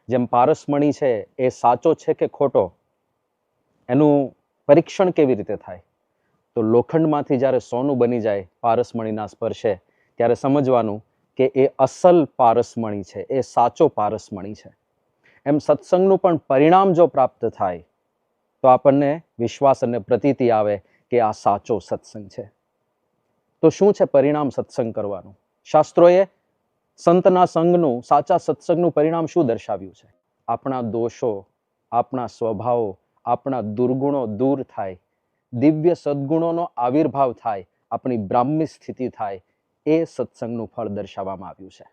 જેમ પારસમણી છે એ સાચો છે કે ખોટો, એનું પરીક્ષણ કેવી રીતે થાય? તો લોખંડમાંથી જ્યારે સોનું બની જાય પારસમણીના સ્પર્શે, ત્યારે સમજવાનું કે એ અસલ પારસમણી છે, એ સાચો પારસમણી છે. એમ સત્સંગનું પણ પરિણામ જો પ્રાપ્ત થાય તો આપણને વિશ્વાસ અને પ્રતીતિ આવે કે આ સાચો સત્સંગ છે. તો શું છે પરિણામ સત્સંગ કરવાનું? શાસ્ત્રોએ સંતના સંગનું, સાચા સત્સંગનું પરિણામ શું દર્શાવ્યું છે? આપણા દોષો, આપણા સ્વભાવો, આપણા દુર્ગુણો દૂર થાય, દિવ્ય સદગુણોનો આવિર્ભાવ થાય, આપણી બ્રાહ્મી સ્થિતિ થાય, એ સત્સંગનું ફળ દર્શાવવામાં આવ્યું છે.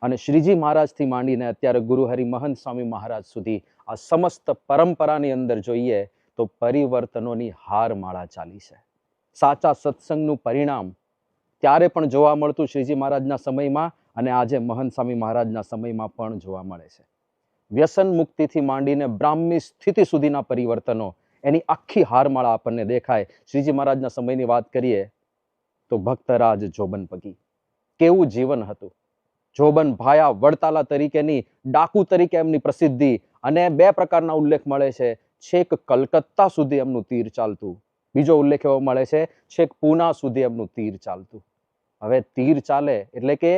અને શ્રીજી મહારાજથી માંડીને અત્યારે ગુરુહરિ મહંત સ્વામી મહારાજ સુધી આ સમસ્ત પરંપરાની અંદર જોઈએ તો પરિવર્તનોની હારમાળા ચાલી છે. સાચા સત્સંગનું પરિણામ ત્યારે પણ જોવા મળતું શ્રીજી મહારાજના સમયમાં, અને આજે મહંત સ્વામી મહારાજના સમયમાં પણ જોવા મળે છે. વ્યસન મુક્તિથી માંડીને બ્રાહ્મી સ્થિતિ સુધીના પરિવર્તનો, એની આખી હારમાળા આપણને દેખાય. શ્રીજી મહારાજના સમયની વાત કરીએ તો ભક્તરાજ જોબન પગી, કેવું જીવન હતું. જોબન ભાયા વડતાલા તરીકેની, ડાકુ તરીકે એમની પ્રસિદ્ધિ, અને 2 પ્રકારના ઉલ્લેખ મળે છે. છેક કલકત્તા સુધી એમનું તીર ચાલતું. બીજો ઉલ્લેખ એવો મળે છે છેક પૂના સુધી એમનું તીર ચાલતું. હવે તીર ચાલે એટલે કે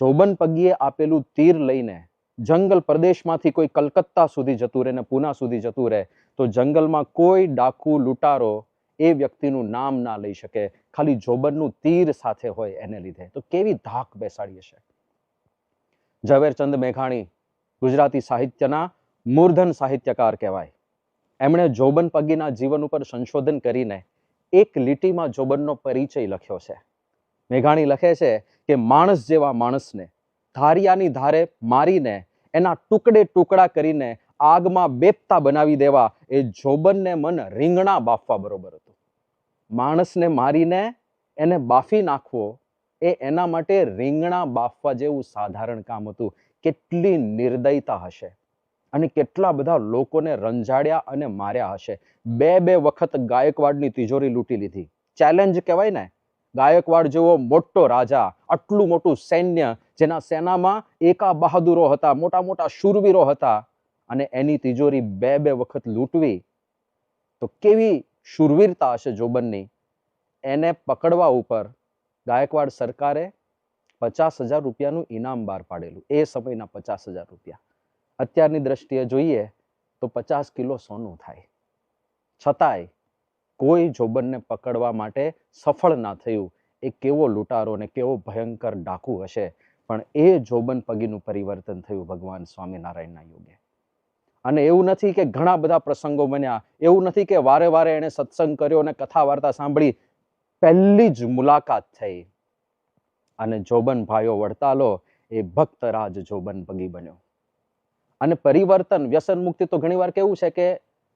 જોબન પગીએ આપેલું તીર લઈને જંગલ પ્રદેશમાંથી કોઈ કલકત્તા સુધી જતું રહે ને પૂના સુધી જતું રહે, તો જંગલમાં કોઈ ડાકુ લૂંટારો એ વ્યક્તિનું નામ ના લઈ શકે, ખાલી જોબનનું તીર સાથે હોય એને લીધે. તો કેવી ધાક બેસાડી હશે. ઝવેરચંદ મેઘાણી ગુજરાતી સાહિત્યના મૂર્ધન સાહિત્યકાર કહેવાય. એમણે જોબન પગીના જીવન ઉપર સંશોધન કરીને એક લીટીમાં જોબનનો પરિચય લખ્યો છે. મેઘાણી લખે છે કે માણસ જેવા માણસને ધારિયાની ધારે મારીને એના ટુકડે ટુકડા કરીને આગમાં બેપતા બનાવી દેવા એ જોબનને મન રીંગણા બાફવા બરોબર હતું. માણસને મારીને એને બાફી નાખવો એ એના માટે રીંગણા બાફવા જેવું સાધારણ કામ હતું. કેટલી નિર્દયતા હશે અને કેટલા બધા લોકોને રંજાડ્યા અને માર્યા હશે. 2 વખત ગાયકવાડની તિજોરી લૂંટી લીધી. ચેલેન્જ કહેવાય ને. ગાયકવાડ જેવો મોટો રાજા, આટલું મોટું સૈન્ય, જેના સેનામાં એકા બહાદુરો હતા, મોટા મોટા શૂરવીરો હતા, અને એની તિજોરી 2 વખત લૂંટવી, તો કેવી શૂરવીરતા હશે જોબનની. એને પકડવા ઉપર ગાયકવાડ સરકારે 50,000 રૂપિયાનું ઇનામ બહાર પાડેલું. એ સમયના 50,000 રૂપિયા અત્યારની દ્રષ્ટિએ જોઈએ તો 50 કિલો સોનું થાય. છતાંય કોઈ જોબનને પકડવા માટે સફળ ના થયું. એ કેવો લૂંટારો ને કેવો ભયંકર ડાકુ હશે, પણ એ જોબન પગીનું પરિવર્તન થયું ભગવાન સ્વામિનારાયણના યોગે. અને એવું નથી કે ઘણા બધા પ્રસંગો બન્યા, એવું નથી કે વારે વારે એને સત્સંગ કર્યો અને કથા વાર્તા સાંભળી. પહેલી જ મુલાકાત થઈ અને જોબન ભાઈઓ વડતાલો એ ભક્તરાજ જોબન પગી બન્યો. અને પરિવર્તન, વ્યસન મુક્તિ તો ઘણીવાર કેવું છે કે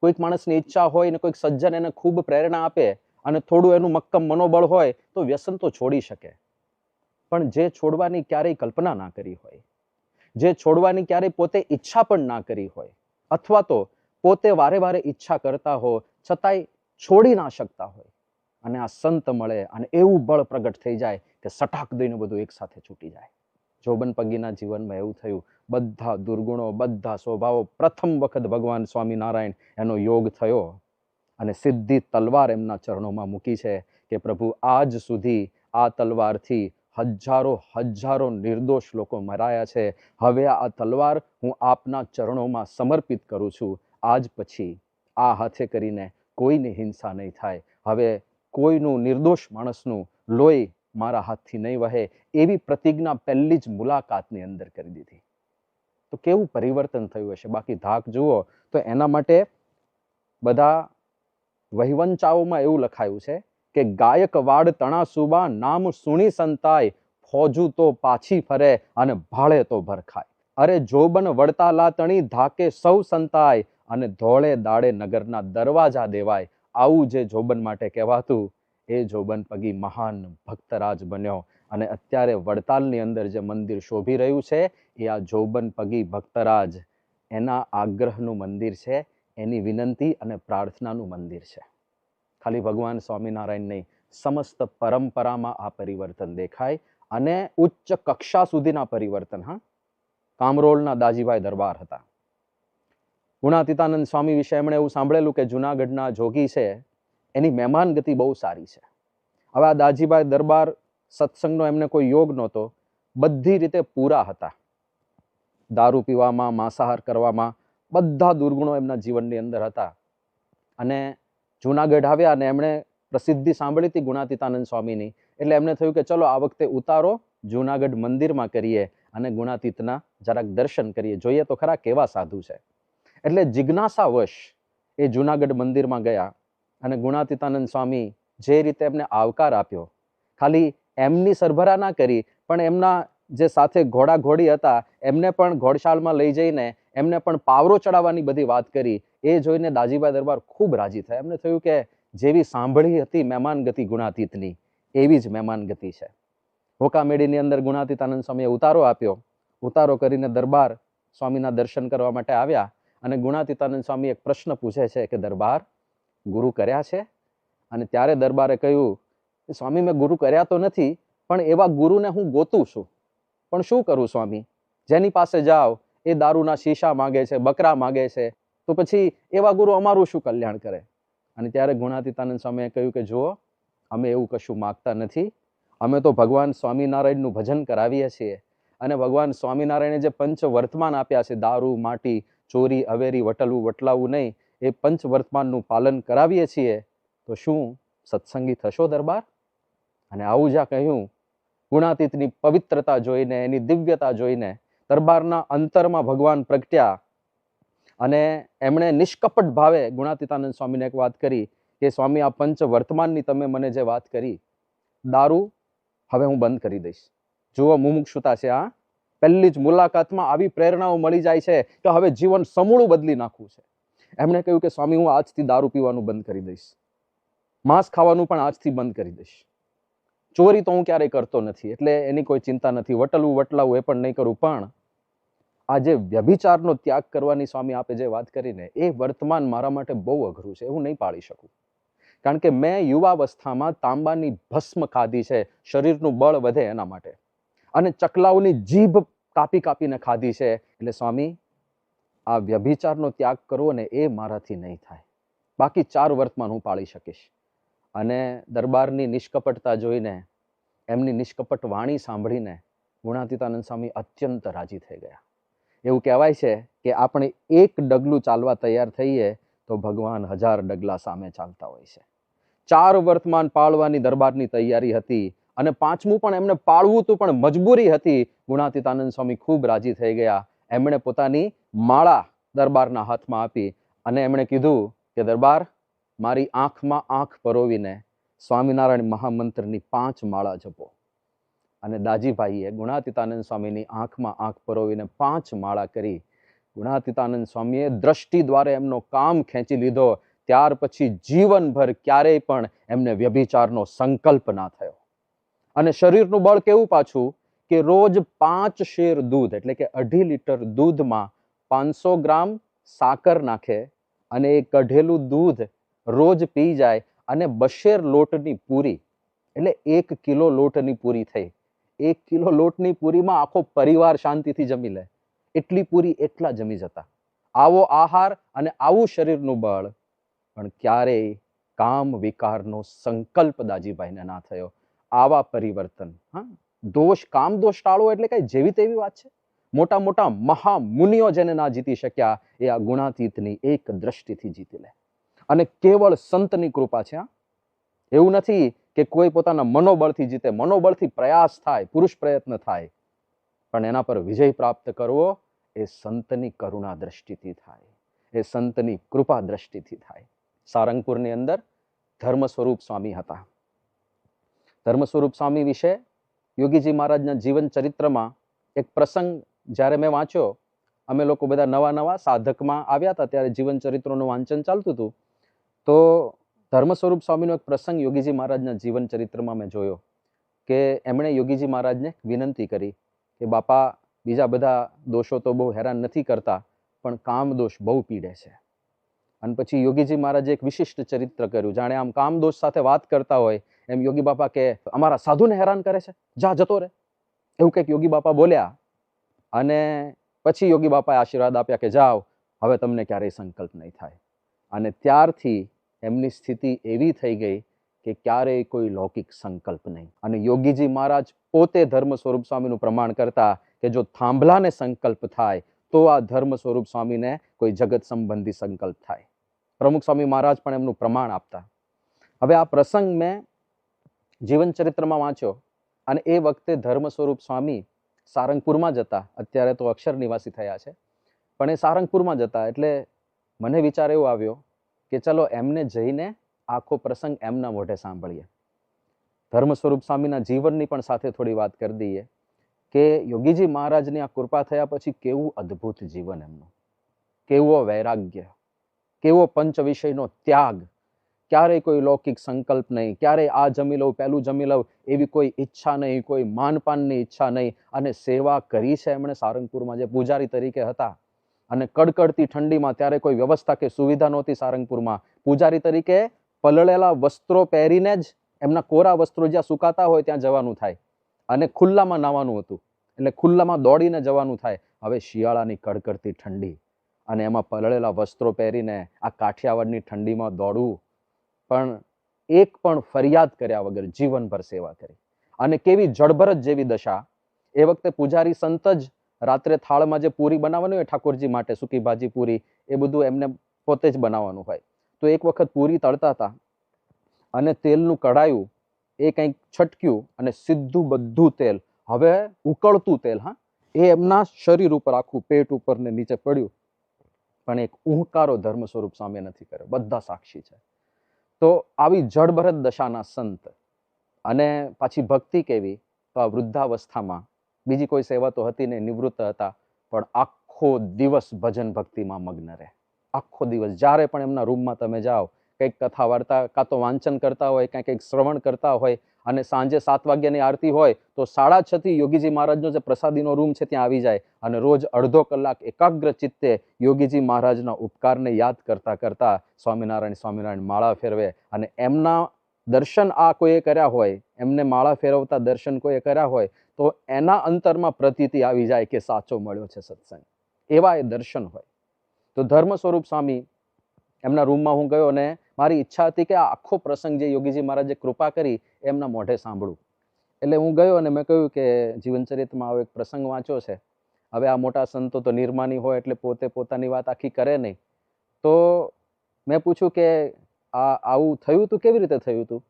કોઈક માણસની ઈચ્છા હોય ને કોઈક સજ્જન એને ખૂબ પ્રેરણા આપે અને થોડું એનું મક્કમ મનોબળ હોય તો વ્યસન તો છોડી શકે. પણ જે છોડવાની ક્યારેય કલ્પના ના કરી હોય, જે છોડવાની ક્યારેય પોતે ઈચ્છા પણ ના કરી હોય, અથવા તો પોતે વારે વારે ઈચ્છા કરતા હો છતાંય છોડી ના શકતા હોય, અને આ સંત મળે અને એવું બળ પ્રગટ થઈ જાય કે સટાક દઈને બધું એક સાથે છૂટી જાય. જોબન પગીના જીવનમાં એવું થયું. બધા દુર્ગુણો, બધા સ્વભાવો પ્રથમ વખત ભગવાન સ્વામિનારાયણ એનો યોગ થયો અને સીધી તલવાર એમના ચરણોમાં મૂકી છે કે પ્રભુ આજ સુધી આ તલવારથી હજારો નિર્દોષ લોકો મરાયા છે. હવે આ તલવાર હું આપના ચરણોમાં સમર્પિત કરું છું. આજ પછી આ હાથે કરીને કોઈની હિંસા નહીં થાય. હવે કોઈનું નિર્દોષ માણસનું લોહી મારા હાથથી નહીં વહે, એવી પ્રતિજ્ઞા પહેલી જ મુલાકાતની અંદર કરી દીધી. તો કેવું પરિવર્તન થયું હશે. બાકી ધાક જુઓ તો એના માટે બધા વહીવંચાઓમાં એવું લખાયું છે કે ગાયકવાડ તણાસુબા નામ સુણી સંતાય, ફોજુ તો પાછી ફરે અને ભાળે તો ભરખાય. અરે જોબન વડતાલા તણી ધાકે સૌ સંતાય અને ધોળે દાડે નગરના દરવાજા દેવાય. આવું જે જોબન માટે કહેવાતું એ જોબન પગી મહાન ભક્તરાજ બન્યો. અને અત્યારે વડતાલની અંદર જે મંદિર શોભી રહ્યું છે એ આ જોબન પગી ભક્તરાજ એના આગ્રહનું મંદિર છે, એની વિનંતી અને પ્રાર્થનાનું મંદિર છે. ખાલી ભગવાન સ્વામિનારાયણ નહીં, સમસ્ત પરંપરામાં આ પરિવર્તન દેખાય અને ઉચ્ચ કક્ષા સુધીના પરિવર્તન. હા, કામરોલના દાજીભાઈ દરબાર હતા. ગુણાતીતાનંદ સ્વામી વિશે એમણે એવું સાંભળેલું કે જુનાગઢના જોગી છે એની મહેમાન ગતિ બહુ સારી છે. હવે આ દાજીભાઈ દરબાર સત્સંગનો એમને કોઈ યોગ નહોતો, બધી રીતે પૂરા હતા. દારૂ પીવામાં, માંસાહાર કરવામાં બધા દુર્ગુણો એમના જીવનની અંદર હતા. અને જુનાગઢ આવ્યા અને એમણે પ્રસિદ્ધિ સાંભળી હતી ગુણાતીતાનંદ સ્વામીની, એટલે એમને થયું કે ચલો આ વખતે ઉતારો જુનાગઢ મંદિરમાં કરીએ અને ગુણાતીતના જરાક દર્શન કરીએ, જોઈએ તો ખરા કેવા સાધુ છે. એટલે જિજ્ઞાસાવશ એ જુનાગઢ મંદિરમાં ગયા અને ગુણાતીતાનંદ સ્વામી જે રીતે એમને આવકાર આપ્યો, ખાલી એમની સરભરા ના કરી પણ એમના જે સાથે ઘોડા ઘોડી હતા એમને પણ ઘોડશાળમાં લઈ જઈને એમને પણ પાવરો ચડાવવાની બધી વાત કરી. એ જોઈને દાજીભાઈ દરબાર ખૂબ રાજી થયા. એમને થયું કે જેવી સાંભળી હતી મહેમાન ગતિ ગુણાતીતની, એવી જ મહેમાન ગતિ છે. હોકામેડીની અંદર ગુણાતીતાનંદ સ્વામીએ ઉતારો આપ્યો. ઉતારો કરીને દરબાર સ્વામીના દર્શન કરવા માટે આવ્યા અને ગુણાતીતાનંદ સ્વામી એક પ્રશ્ન પૂછે છે કે દરબાર ગુરુ કર્યા છે? અને ત્યારે દરબારે કહ્યું સ્વામી મેં ગુરુ કર્યા તો નથી, પણ એવા ગુરુને હું ગોતું છું. પણ શું કરું સ્વામી? જેની પાસે જાઓ એ દારૂના શીશા માગે છે, બકરા માગે છે, તો પછી એવા ગુરુ અમારું શું કલ્યાણ કરે? અને ત્યારે ગુણાતીતાનંદ સ્વામીએ કહ્યું કે જુઓ, અમે એવું કશું માગતા નથી. અમે તો ભગવાન સ્વામિનારાયણનું ભજન કરાવીએ છીએ અને ભગવાન સ્વામિનારાયણે જે પંચ વર્તમાન આપ્યા છે, દારૂ, માટી, ચોરી, અવેરી, વટલવું, વટલાવું નહીં, એ પંચ વર્તમાનનું પાલન કરાવીએ છીએ. તો શું સત્સંગી થશો દરબાર? અને આવું જ્યાં કહ્યું, ગુણાતીતની પવિત્રતા જોઈને, એની દિવ્યતા જોઈને દરબારના અંતરમાં ભગવાન પ્રગટ્યા અને એમણે નિષ્કપટ ભાવે ગુણાતીતાનંદ સ્વામીને એક વાત કરી કે સ્વામી આ પંચ વર્તમાનની તમે મને જે વાત કરી, દારૂ હવે હું બંધ કરી દઈશ. જુઓ મુમુક્ષુતા છે આ. પહેલી જ મુલાકાતમાં આવી પ્રેરણાઓ મળી જાય છે કે હવે જીવન સમૂળું બદલી નાખવું છે. એમણે કહ્યું કે સ્વામી હું આજથી દારૂ પીવાનું બંધ કરી દઈશ, માંસ ખાવાનું પણ આજથી બંધ કરી દઈશ, ચોરી તો હું ક્યારેય કરતો નથી, એટલે એની કોઈ ચિંતા નથી, વટલવું વટલાવું એ પણ નહીં કરું. પણ આ જે વ્યભિચારનો ત્યાગ કરવાની સ્વામી આપે જે વાત કરીને, એ વર્તમાન મારા માટે બહુ અઘરું છે, હું નહીં પાળી શકું. કારણ કે મેં યુવાવસ્થામાં તાંબાની ભસ્મ ખાધી છે, શરીરનું બળ વધે એના માટે, અને ચકલાઓની જીભ કાપી કાપીને ખાધી છે. એટલે સ્વામી આ વ્યભિચારનો ત્યાગ કરવો ને એ મારાથી નહીં થાય, બાકી 4 વર્તમાન હું પાળી શકીશ. અને દરબારની નિષ્કપટતા જોઈને, એમની નિષ્કપટ વાણી સાંભળીને ગુણાતીતાનંદ સ્વામી અત્યંત રાજી થઈ ગયા. એવું કહેવાય છે કે આપણે એક ડગલું ચાલવા તૈયાર થઈએ તો ભગવાન 1000 ડગલા સામે ચાલતા હોય છે. 4 વર્તમાન પાળવાની દરબારની તૈયારી હતી અને 5મું પણ એમને પાળવું હતું, પણ મજબૂરી હતી. ગુણાતીતાનંદ સ્વામી ખૂબ રાજી થઈ ગયા. એમણે પોતાની માળા દરબારના હાથમાં આપી અને એમણે કીધું કે દરબાર, મારી આંખમાં આંખ પરોવીને સ્વામિનારાયણ મહામંત્રની 5 માળા જપો. અને દાજીભાઈએ ગુણાતીતાનંદ સ્વામીની આંખમાં આંખ પરોવીને 5 માળા કરી. ગુણાતીતાનંદ સ્વામીએ દ્રષ્ટિ દ્વારે એમનો કામ ખેંચી લીધો. ત્યાર પછી જીવનભર ક્યારેય પણ એમને વ્યભિચારનો સંકલ્પ ના થયો. અને શરીરનું બળ કેવું પાછું કે રોજ 5 શેર દૂધ, એટલે કે 2.5 લીટર દૂધમાં 500 ગ્રામ સાકર નાખે અને એ કઢેલું દૂધ રોજ પી જાય. અને 2 શેર લોટની પૂરી, એટલે 1 કિલો લોટની પૂરી થઈ. 1 કિલો લોટની પૂરીમાં આખો પરિવાર શાંતિથી જમી લે, એટલી પૂરી એટલા જમી જતા. આવો આહાર અને આવું શરીરનું બળ, પણ ક્યારેય કામ વિકારનો સંકલ્પ દાજીભાઈને ના થયો. આવા પરિવર્તન, હા, દોષ, કામ દોષ ટાળવો એટલે કઈ જેવી તેવી વાત છે? મોટા મોટા મહામુનિઓ જેને ના જીતી શક્યા, એ આ ગુણાતીતની એક દ્રષ્ટિથી જીતી લે. અને કેવળ સંતની કૃપા છે. એવું નથી કે કોઈ પોતાના મનોબળથી જીતે. મનોબળથી પ્રયાસ થાય, પુરુષ પ્રયત્ન થાય, પણ એના પર વિજય પ્રાપ્ત કરવો એ સંતની કરુણા દ્રષ્ટિથી થાય, એ સંતની કૃપા દ્રષ્ટિથી થાય. સારંગપુરની અંદર ધર્મ સ્વરૂપ સ્વામી હતા. ધર્મ સ્વરૂપ સ્વામી વિશે યોગીજી મહારાજના જીવન ચરિત્રમાં એક પ્રસંગ જ્યારે મેં વાંચ્યો, અમે લોકો બધા નવા નવા સાધકમાં આવ્યા હતા ત્યારે જીવન ચરિત્રોનું વાંચન ચાલતું હતું, તો ધર્મ સ્વરૂપ સ્વામીનો એક પ્રસંગ યોગીજી મહારાજના જીવન ચરિત્રમાં મેં જોયો કે એમણે યોગીજી મહારાજને વિનંતી કરી કે બાપા, બીજા બધા દોષો તો બહુ હેરાન નથી કરતા, પણ કામ દોષ બહુ પીડે છે. અને પછી યોગીજી મહારાજે એક વિશિષ્ટ ચરિત્ર કર્યું, જાણે આમ કામ દોષ સાથે વાત કરતા હોય એમ. યોગી બાપા કે અમારા સાધુને હેરાન કરે છે, જા જતો રહે, એવું કંઈક યોગી બાપા બોલ્યા. અને પછી યોગી બાપાએ આશીર્વાદ આપ્યા કે જાઓ, હવે તમને ક્યારેય સંકલ્પ નહીં થાય. અને ત્યારથી એમની સ્થિતિ એવી થઈ ગઈ કે ક્યારેય કોઈ લૌકિક સંકલ્પ નહીં. અને યોગીજી મહારાજ પોતે ધર્મ સ્વરૂપ સ્વામીનું પ્રમાણ કરતા કે જો થાંભલાને સંકલ્પ થાય તો આ ધર્મ સ્વરૂપ સ્વામીને કોઈ જગત સંબંધી સંકલ્પ થાય. પ્રમુખ સ્વામી મહારાજ પણ એમનું પ્રમાણ આપતા. હવે આ પ્રસંગ મેં જીવન ચરિત્રમાં વાંચ્યો અને એ વખતે ધર્મ સ્વરૂપ સ્વામી સારંગપુરમાં જતા. અત્યારે તો અક્ષર નિવાસી થયા છે, પણ એ સારંગપુરમાં જતા. એટલે મને વિચાર એવો આવ્યો કે ચલો એમને જઈને આખો પ્રસંગ એમના મોઢે સાંભળીએ. ધર્મ સ્વરૂપ સ્વામીના જીવનની પણ સાથે થોડી વાત કરી દઈએ કે યોગીજી મહારાજની આ કૃપા થયા પછી કેવું અદ્ભુત જીવન એમનું, કેવો વૈરાગ્ય, કેવો પંચ વિષયનો ત્યાગ, ક્યારેય કોઈ લૌકિક સંકલ્પ નહીં, ક્યારેય આ જમી લઉં પેલું જમી લઉં એવી કોઈ ઈચ્છા નહીં, કોઈ માનપાનની ઈચ્છા નહીં. અને સેવા કરી છે એમણે સારંગપુરમાં જે પૂજારી તરીકે હતા. અને કડકડતી ઠંડીમાં ત્યારે કોઈ વ્યવસ્થા કે સુવિધા નહોતી સારંગપુરમાં. પૂજારી તરીકે પલળેલા વસ્ત્રો પહેરીને જ એમના કોરા વસ્ત્રો જ્યાં સુકાતા હોય ત્યાં જવાનું થાય. અને ખુલ્લામાં નાવાનું હતું, એટલે ખુલ્લામાં દોડીને જવાનું થાય. હવે શિયાળાની કડકડતી ઠંડી અને એમાં પલળેલા વસ્ત્રો પહેરીને આ કાઠિયાવાડની ઠંડીમાં દોડવું, પણ એક પણ ફરિયાદ કર્યા વગર જીવનભર સેવા કરી. અને કેવી જળભરત જેવી દશા. એ વખતે પૂજારી સંત જ રાત્રે થાળમાં જે પૂરી બનાવવાની હોય ઠાકોરજી માટે, સૂકી ભાજી પૂરી, એ બધું એમને પોતે જ બનાવવાનું હોય. તો એક વખત પૂરી તળતા હતા અને તેલનું કઢાયું એ કંઈક છટક્યું અને સીધું બધું તેલ, હવે ઉકળતું તેલ, હા, એ એમના શરીર ઉપર, આખું પેટ ઉપર ને નીચે પડ્યું. પણ એક ઉહકારો ધર્મ સ્વરૂપ સ્વામી નથી કર્યો, બધા સાક્ષી છે. તો આવી જળભરત દશાના સંત, અને પાછી ભક્તિ કેવી, તો આ વૃદ્ધાવસ્થામાં બીજી કોઈ સેવા તો હતી નહીં, નિવૃત્ત હતા, પણ આખો દિવસ ભજન ભક્તિમાં મગ્ન રહે. આખો દિવસ જ્યારે પણ એમના રૂમમાં તમે જાઓ, કંઈક કથા વાર્તા કાં તો વાંચન કરતા હોય, કંઈક શ્રવણ કરતા હોય. અને સાંજે 7 વાગ્યાની આરતી હોય તો 6:30 થી યોગીજી મહારાજનો જે પ્રસાદીનો રૂમ છે ત્યાં આવી જાય. અને રોજ અડધો કલાક એકાગ્ર ચિત્તે યોગીજી મહારાજના ઉપકારને યાદ કરતા કરતા સ્વામિનારાયણ સ્વામિનારાયણ માળા ફેરવે. અને એમના દર્શન આ કોઈએ કર્યા હોય, એમને માળા ફેરવતા દર્શન કોઈએ કર્યા હોય તો એના અંતરમાં પ્રતીતિ આવી જાય કે સાચો મળ્યો છે સત્સંગ. એવા એ દર્શન હોય. તો ધર્મ સ્વરૂપ સ્વામી એમના રૂમમાં હું ગયો અને મારી ઈચ્છા હતી કે આ આખો પ્રસંગ જે યોગીજી મહારાજે કૃપા કરી એમના મોઢે સાંભળું. એટલે હું ગયો અને મેં કહ્યું કે જીવનચરિત્રમાં આવો એક પ્રસંગ વાંચ્યો છે. હવે આ મોટા સંતો તો નિર્માની હોય એટલે પોતે પોતાની વાત આખી કરે નહીં. તો મેં પૂછ્યું કે આ આવું થયું હતું, કેવી રીતે થયું હતું?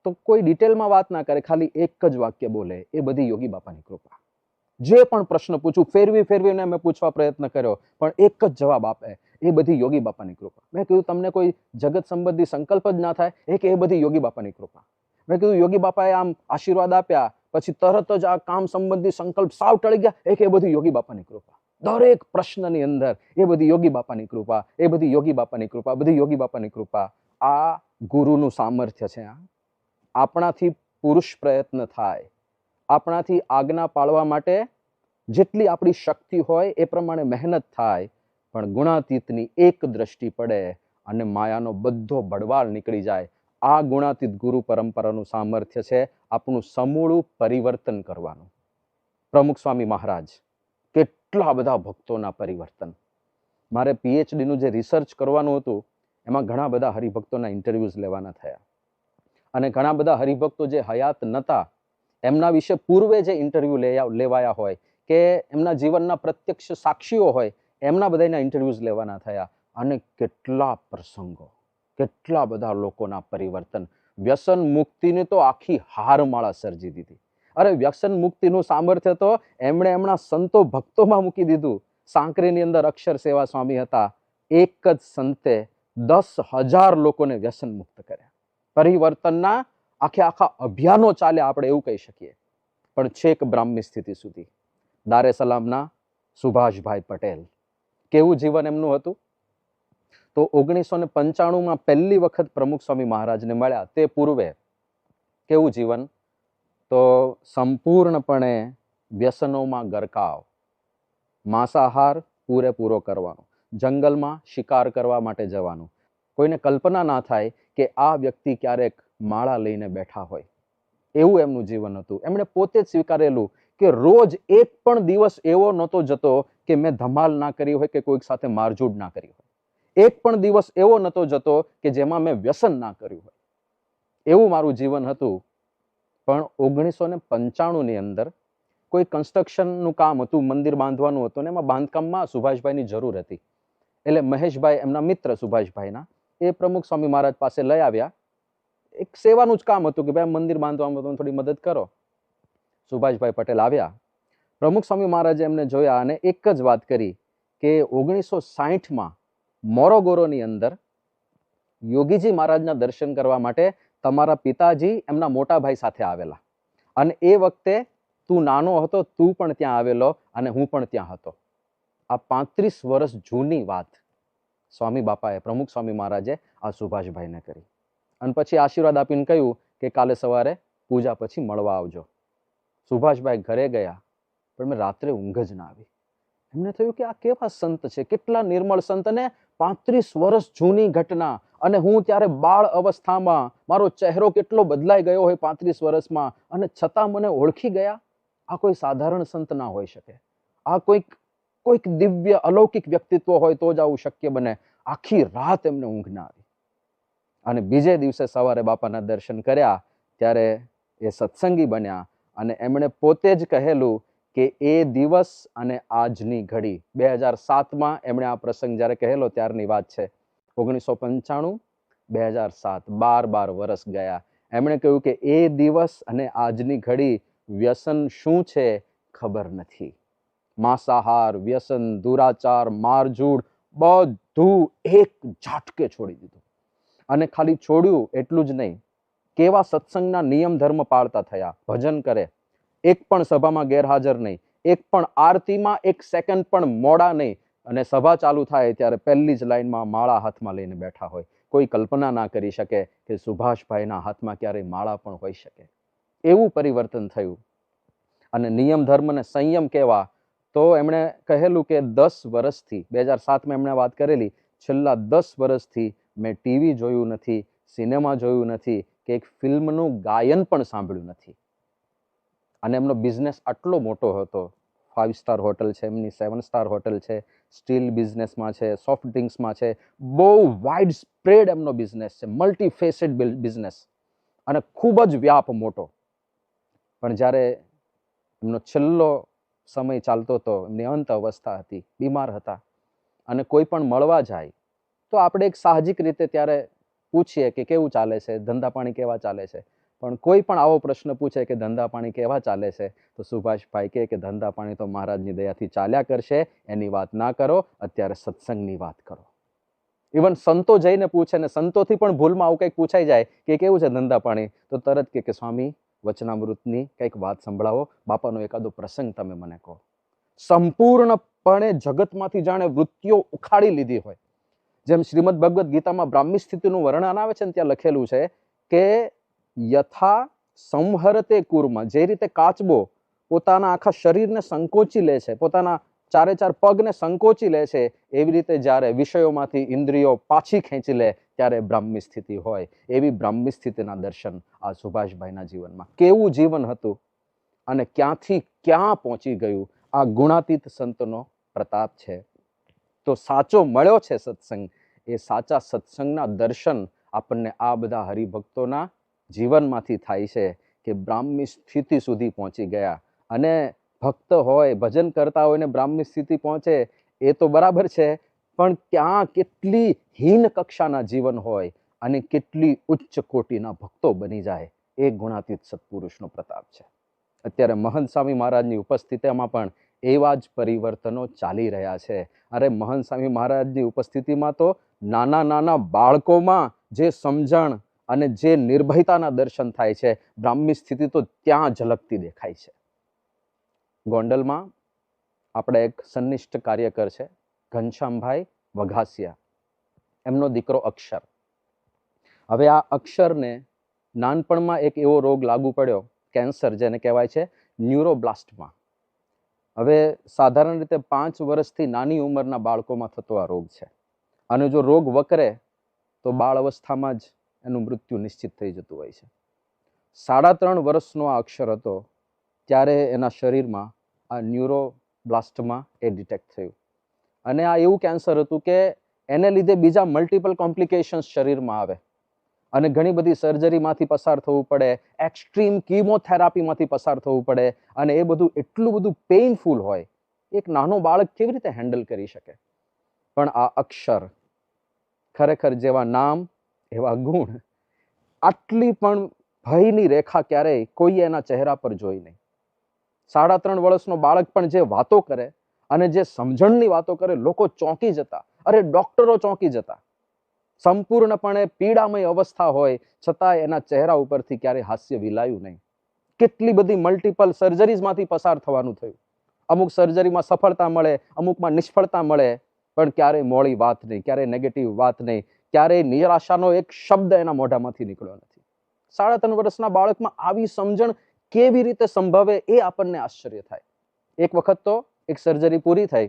તો કોઈ ડિટેલમાં વાત ના કરે, ખાલી એક જ વાક્ય બોલે, એ બધી યોગી બાપાની કૃપા. જે પણ પ્રશ્ન પૂછું ફેરવીને મેં પૂછવા પ્રયત્ન કર્યો, પણ એક જ જવાબ આપે, એ બધી યોગી બાપાની કૃપા. મેં કીધું તમને કોઈ જગત સંબંધી સંકલ્પ જ ના થાય? એ બધી યોગી બાપાની કૃપા. મેં કીધું યોગી બાપાએ આમ આશીર્વાદ આપ્યા પછી તરત જ આ કામ સંબંધી સંકલ્પ સાવ ટળી ગયા, એ બધી યોગી બાપાની કૃપા. દરેક પ્રશ્નની અંદર એ બધી યોગી બાપાની કૃપા, એ બધી યોગી બાપાની કૃપા, બધી યોગી બાપાની કૃપા. આ ગુરુનું સામર્થ્ય છે. આપણાથી પુરુષ પ્રયત્ન થાય, આપણાથી આજ્ઞા પાળવા માટે જેટલી આપણી શક્તિ હોય એ પ્રમાણે મહેનત થાય, પણ ગુણાતીતની એક દ્રષ્ટિ પડે અને માયાનો બધો બળવાળ નીકળી જાય. આ ગુણાતીત ગુરુ પરંપરાનું સામર્થ્ય છે આપણું સમૂળું પરિવર્તન કરવાનું. પ્રમુખ સ્વામી મહારાજ કેટલા બધા ભક્તોના પરિવર્તન. મારે પીએચડીનું જે રિસર્ચ કરવાનું હતું એમાં ઘણા બધા હરિભક્તોના ઇન્ટરવ્યુઝ લેવાના થયા. અને ઘણા બધા હરિભક્તો જે હયાત નહોતા એમના વિશે પૂર્વે જે ઇન્ટરવ્યુ લેવાયા હોય કે એમના જીવનના પ્રત્યક્ષ સાક્ષીઓ હોય, એમના બધાના ઇન્ટરવ્યુઝ લેવાના થયા. અને કેટલા પ્રસંગો, કેટલા બધા લોકોના પરિવર્તન. વ્યસન મુક્તિની તો આખી હારમાળા સર્જી દીધી. અરે વ્યસન મુક્તિનું સામર્થ્ય તો એમણે એમના સંતો ભક્તોમાં મૂકી દીધું. સાંકરીની અંદર અક્ષર સેવા સ્વામી હતા. એક જ સંતે 10,000 લોકોને વ્યસન મુક્ત કર્યા. પરિવર્તનના આખા અભિયાનો ચાલ્યા, આપણે એવું કહી શકીએ. પણ છેક બ્રાહ્મી સ્થિતિ સુધી. દારે સલામના સુભાષભાઈ પટેલ, કેવું જીવન એમનું હતું? તો 1995માં પહેલી વખત પ્રમુખ સ્વામી મહારાજને મળ્યા. તે પૂર્વે કેવું જીવન? તો સંપૂર્ણપણે વ્યસનોમાં ગરકાવ, માંસાહાર પૂરેપૂરો કરવાનો, જંગલમાં શિકાર કરવા માટે જવાનું. કોઈને કલ્પના ના થાય કે આ વ્યક્તિ ક્યારેક માળા લઈને બેઠા હોય. એવું એમનું જીવન હતું. એમણે પોતે જ સ્વીકારેલું કે રોજ એક પણ દિવસ એવો નહોતો જતો કે મેં ધમાલ ના કરી હોય કે કોઈક સાથે મારઝૂડ ના કરી હોય. એક પણ દિવસ એવો નહોતો જતો કે જેમાં મેં વ્યસન ના કર્યું હોય. એવું મારું જીવન હતું. પણ 1995ની અંદર કોઈ કન્સ્ટ્રક્શનનું કામ હતું, મંદિર બાંધવાનું હતું, ને એમાં બાંધકામમાં સુભાષભાઈની જરૂર હતી. એટલે મહેશભાઈ, એમના મિત્ર સુભાષભાઈના, એ પ્રમુખ સ્વામી મહારાજ પાસે લઈ આવ્યા. એક સેવાનું જ કામ હતું કે ભાઈ મંદિર બાંધવામાં તમે થોડી મદદ કરો. સુભાષભાઈ પટેલ આવ્યા. પ્રમુખ સ્વામી મહારાજે એમને જોયા અને એક જ વાત કરી કે 1960માં મોરોગોરોની અંદર યોગીજી મહારાજના દર્શન કરવા માટે તમારા પિતાજી એમના મોટા ભાઈ સાથે આવેલા, અને એ વખતે તું નાનો હતો, તું પણ ત્યાં આવેલો અને હું પણ ત્યાં હતો. આ 35 વર્ષ જૂની વાત સ્વામી બાપાએ, પ્રમુખ સ્વામી મહારાજે આ સુભાષભાઈને કરી. અને પછી આશીર્વાદ આપીને કહ્યું કે કાલે સવારે પૂજા પછી મળવા આવજો. સુભાષભાઈ ઘરે ગયા, પણ મેં રાત્રે ઊંઘ જ ના આવી. એમને થયું કે આ કેવા સંત છે, કેટલા નિર્મળ સંત, અને 35 વર્ષ જૂની ઘટના, અને હું ત્યારે બાળ અવસ્થામાં, મારો ચહેરો કેટલો બદલાઈ ગયો હોય 35 વર્ષમાં, અને છતાં મને ઓળખી ગયા. આ કોઈ સાધારણ સંત ના હોઈ શકે. આ કોઈક દિવ્ય અલૌકિક વ્યક્તિત્વ હોય તો જ આવું શક્ય બને. આખી રાત એમને ઊંઘ ના આવી. અને બીજે દિવસે સવારે બાપાના દર્શન કર્યા ત્યારે એ સત્સંગી બન્યા, અને એમણે પોતે જ કહેલું કે એ દિવસ અને આજની ઘડી, 2007માં એમણે આ પ્રસંગ જ્યારે કહેલો ત્યારની વાત છે. 1995, 2007, 12 વર્ષ ગયા. એમણે કહ્યું કે એ દિવસ અને આજની ઘડી વ્યસન શું છે ખબર નથી. માંસાહાર, વ્યસન, દુરાચાર, મારઝૂડ બધું એક ઝાટકે છોડી દીધું. અને ખાલી છોડ્યું એટલું જ નહીં, કેવા સત્સંગના નિયમ ધર્મ પાળતા થયા. ભજન કરે, એક પણ સભામાં ગેરહાજર નહીં, એક પણ આરતીમાં 1 સેકન્ડ પણ મોડા નહીં, અને સભા ચાલુ થાય ત્યારે પહેલી જ લાઈનમાં માળા હાથમાં લઈને બેઠા હોય. કોઈ કલ્પના ના કરી શકે કે સુભાષભાઈના હાથમાં ક્યારેય માળા પણ હોઈ શકે. એવું પરિવર્તન થયું. અને નિયમ ધર્મ ને સંયમ કેવા, તો એમણે કહેલું કે 10 વર્ષથી, 2007માં એમણે વાત કરેલી, છેલ્લા 10 વર્ષથી મેં ટીવી જોયું નથી, સિનેમા જોયું નથી, કે એક ફિલ્મનું ગાયન પણ સાંભળ્યું નથી. અને એમનો બિઝનેસ આટલો મોટો હતો. 5 સ્ટાર હોટલ છે એમની, 7 સ્ટાર હોટલ છે, સ્ટીલ બિઝનેસમાં છે, સોફ્ટ ડ્રિંક્સમાં છે, બહુ વાઇડ સ્પ્રેડ એમનો બિઝનેસ છે, મલ્ટી ફેસેડ બિઝનેસ, અને ખૂબ જ વ્યાપ મોટો. પણ જ્યારે એમનો છેલ્લો સમય ચાલતો હતો, એમની અંત અવસ્થા હતી, બીમાર હતા, અને કોઈ પણ મળવા જાય તો આપણે એક સાહજિક રીતે ત્યારે પૂછીએ કે કેવું ચાલે છે, ધંધા પાણી કેવા ચાલે છે. પણ કોઈ પણ આવો પ્રશ્ન પૂછે કે ધંધા પાણી કેવા ચાલે છે, તો સુભાષભાઈ કહે કે ધંધા પાણી તો મહારાજની દયાથી ચાલ્યા કરશે, એની વાત ના કરો, અત્યારે સત્સંગની વાત કરો. ઇવન સંતો જઈને પૂછે, ને સંતોથી પણ ભૂલમાં આવું કંઈક પૂછાઈ જાય કે કેવું છે ધંધા પાણી, તો તરત કે સ્વામી વચનામૃતની કંઈક વાત સંભળાવો, બાપાનો એકાદો પ્રસંગ તમે મને કહો. સંપૂર્ણપણે જગતમાંથી જાણે વૃત્તિઓ ઉખાડી લીધી હોય. જેમ શ્રીમદ ભગવદ્ ગીતામાં બ્રાહ્મી સ્થિતિનું વર્ણન આવે છે ને, ત્યાં લખેલું છે કે યથા સંહરતે કુર્મ, જે રીતે કાચબો પોતાના આખા શરીરને સંકોચી લે છે, પોતાના 4 પગને સંકોચી લે છે, એવી રીતે જ્યારે વિષયોમાંથી ઇન્દ્રિયો પાછી ખેંચી લે ત્યારે બ્રાહ્મી સ્થિતિ હોય. એવી બ્રાહ્મી સ્થિતિના દર્શન આ સુભાષભાઈના જીવનમાં. કેવું જીવન હતું અને ક્યાંથી ક્યાં પહોંચી ગયું, આ ગુણાતીત સંતનો પ્રતાપ છે. તો સાચો મળ્યો છે સત્સંગ, એ સાચા સત્સંગના દર્શન આપણને આ બધા હરિભક્તોના જીવનમાંથી થાય છે કે બ્રાહ્મી સ્થિતિ સુધી પહોંચી ગયા. અને ભક્ત હોય, ભજન કરતા હોય ને બ્રાહ્મી સ્થિતિ પહોંચે એ તો બરાબર છે, પણ ત્યાં કેટલી હીન કક્ષાના જીવન હોય અને કેટલી ઉચ્ચ કોટીના ભક્તો બની જાય, એ ગુણાતીત સત્પુરુષનો પ્રતાપ છે. અત્યારે મહંત સ્વામી મહારાજની ઉપસ્થિતિમાં પણ એવા જ પરિવર્તનો ચાલી રહ્યા છે. અરે મહંત સ્વામી મહારાજની ઉપસ્થિતિમાં તો નાના નાના બાળકોમાં જે સમજણ અને જે નિર્ભયતાના દર્શન થાય છે, બ્રાહ્મી સ્થિતિ તો ત્યાં ઝલકતી દેખાય છે. ગોંડલમાં આપણે એક સંનિષ્ઠ કાર્યકર છે, ઘનશ્યામભાઈ વઘાસિયા, એમનો દીકરો અક્ષર. હવે આ અક્ષરને નાનપણમાં એક એવો રોગ લાગુ પડ્યો, કેન્સર, જેને કહેવાય છે ન્યુરોબ્લાસ્ટમાં. હવે સાધારણ રીતે 5 વર્ષથી નાની ઉંમરના બાળકોમાં થતો આ રોગ છે, અને જો રોગ વકરે તો બાળ અવસ્થામાં જ એનું મૃત્યુ નિશ્ચિત થઈ જતું હોય છે. 3.5 વર્ષનો આ અક્ષર હતો ત્યારે એના શરીરમાં આ ન્યુરોબ્લાસ્ટમાં એ ડિટેક્ટ થયું. અને આ એવું કેન્સર હતું કે એને લીધે બીજા મલ્ટિપલ કોમ્પ્લિકેશન્સ શરીરમાં આવે અને ઘણી બધી સર્જરીમાંથી પસાર થવું પડે, એક્સ્ટ્રીમ કીમોથેરાપીમાંથી પસાર થવું પડે, અને એ બધું એટલું બધું પેઇનફુલ હોય. એક નાનો બાળક કેવી રીતે હેન્ડલ કરી શકે? પણ આ અક્ષર, ખરેખર જેવા નામ એવા ગુણ, આટલી પણ ભયની રેખા ક્યારેય કોઈએ એના ચહેરા પર જોઈ નહીં. 3.5 વર્ષનો બાળક પણ જે વાતો કરે અને જે સમજણની વાતો કરે, લોકો ચોંકી જતા. અરે ડોક્ટરો ચોંકી જતા. સંપૂર્ણપણે પીડામય અવસ્થા હોય છતાં એના ચહેરા ઉપરથી ક્યારેય હાસ્ય વિલાયું નહીં. કેટલી બધી મલ્ટિપલ સર્જરીઝમાંથી પસાર થવાનું થયું. અમુક સર્જરીમાં સફળતા મળે, અમુકમાં નિષ્ફળતા મળે, પણ ક્યારેય મોડી વાત નહીં, ક્યારેય નેગેટિવ વાત નહીં, ક્યારેય નિરાશાનો એક શબ્દ એના મોઢામાંથી નીકળ્યો નથી. 3.5 વર્ષના બાળકમાં આવી સમજણ કેવી રીતે સંભવે એ આપણને આશ્ચર્ય થાય. એક વખત તો એક સર્જરી પૂરી થઈ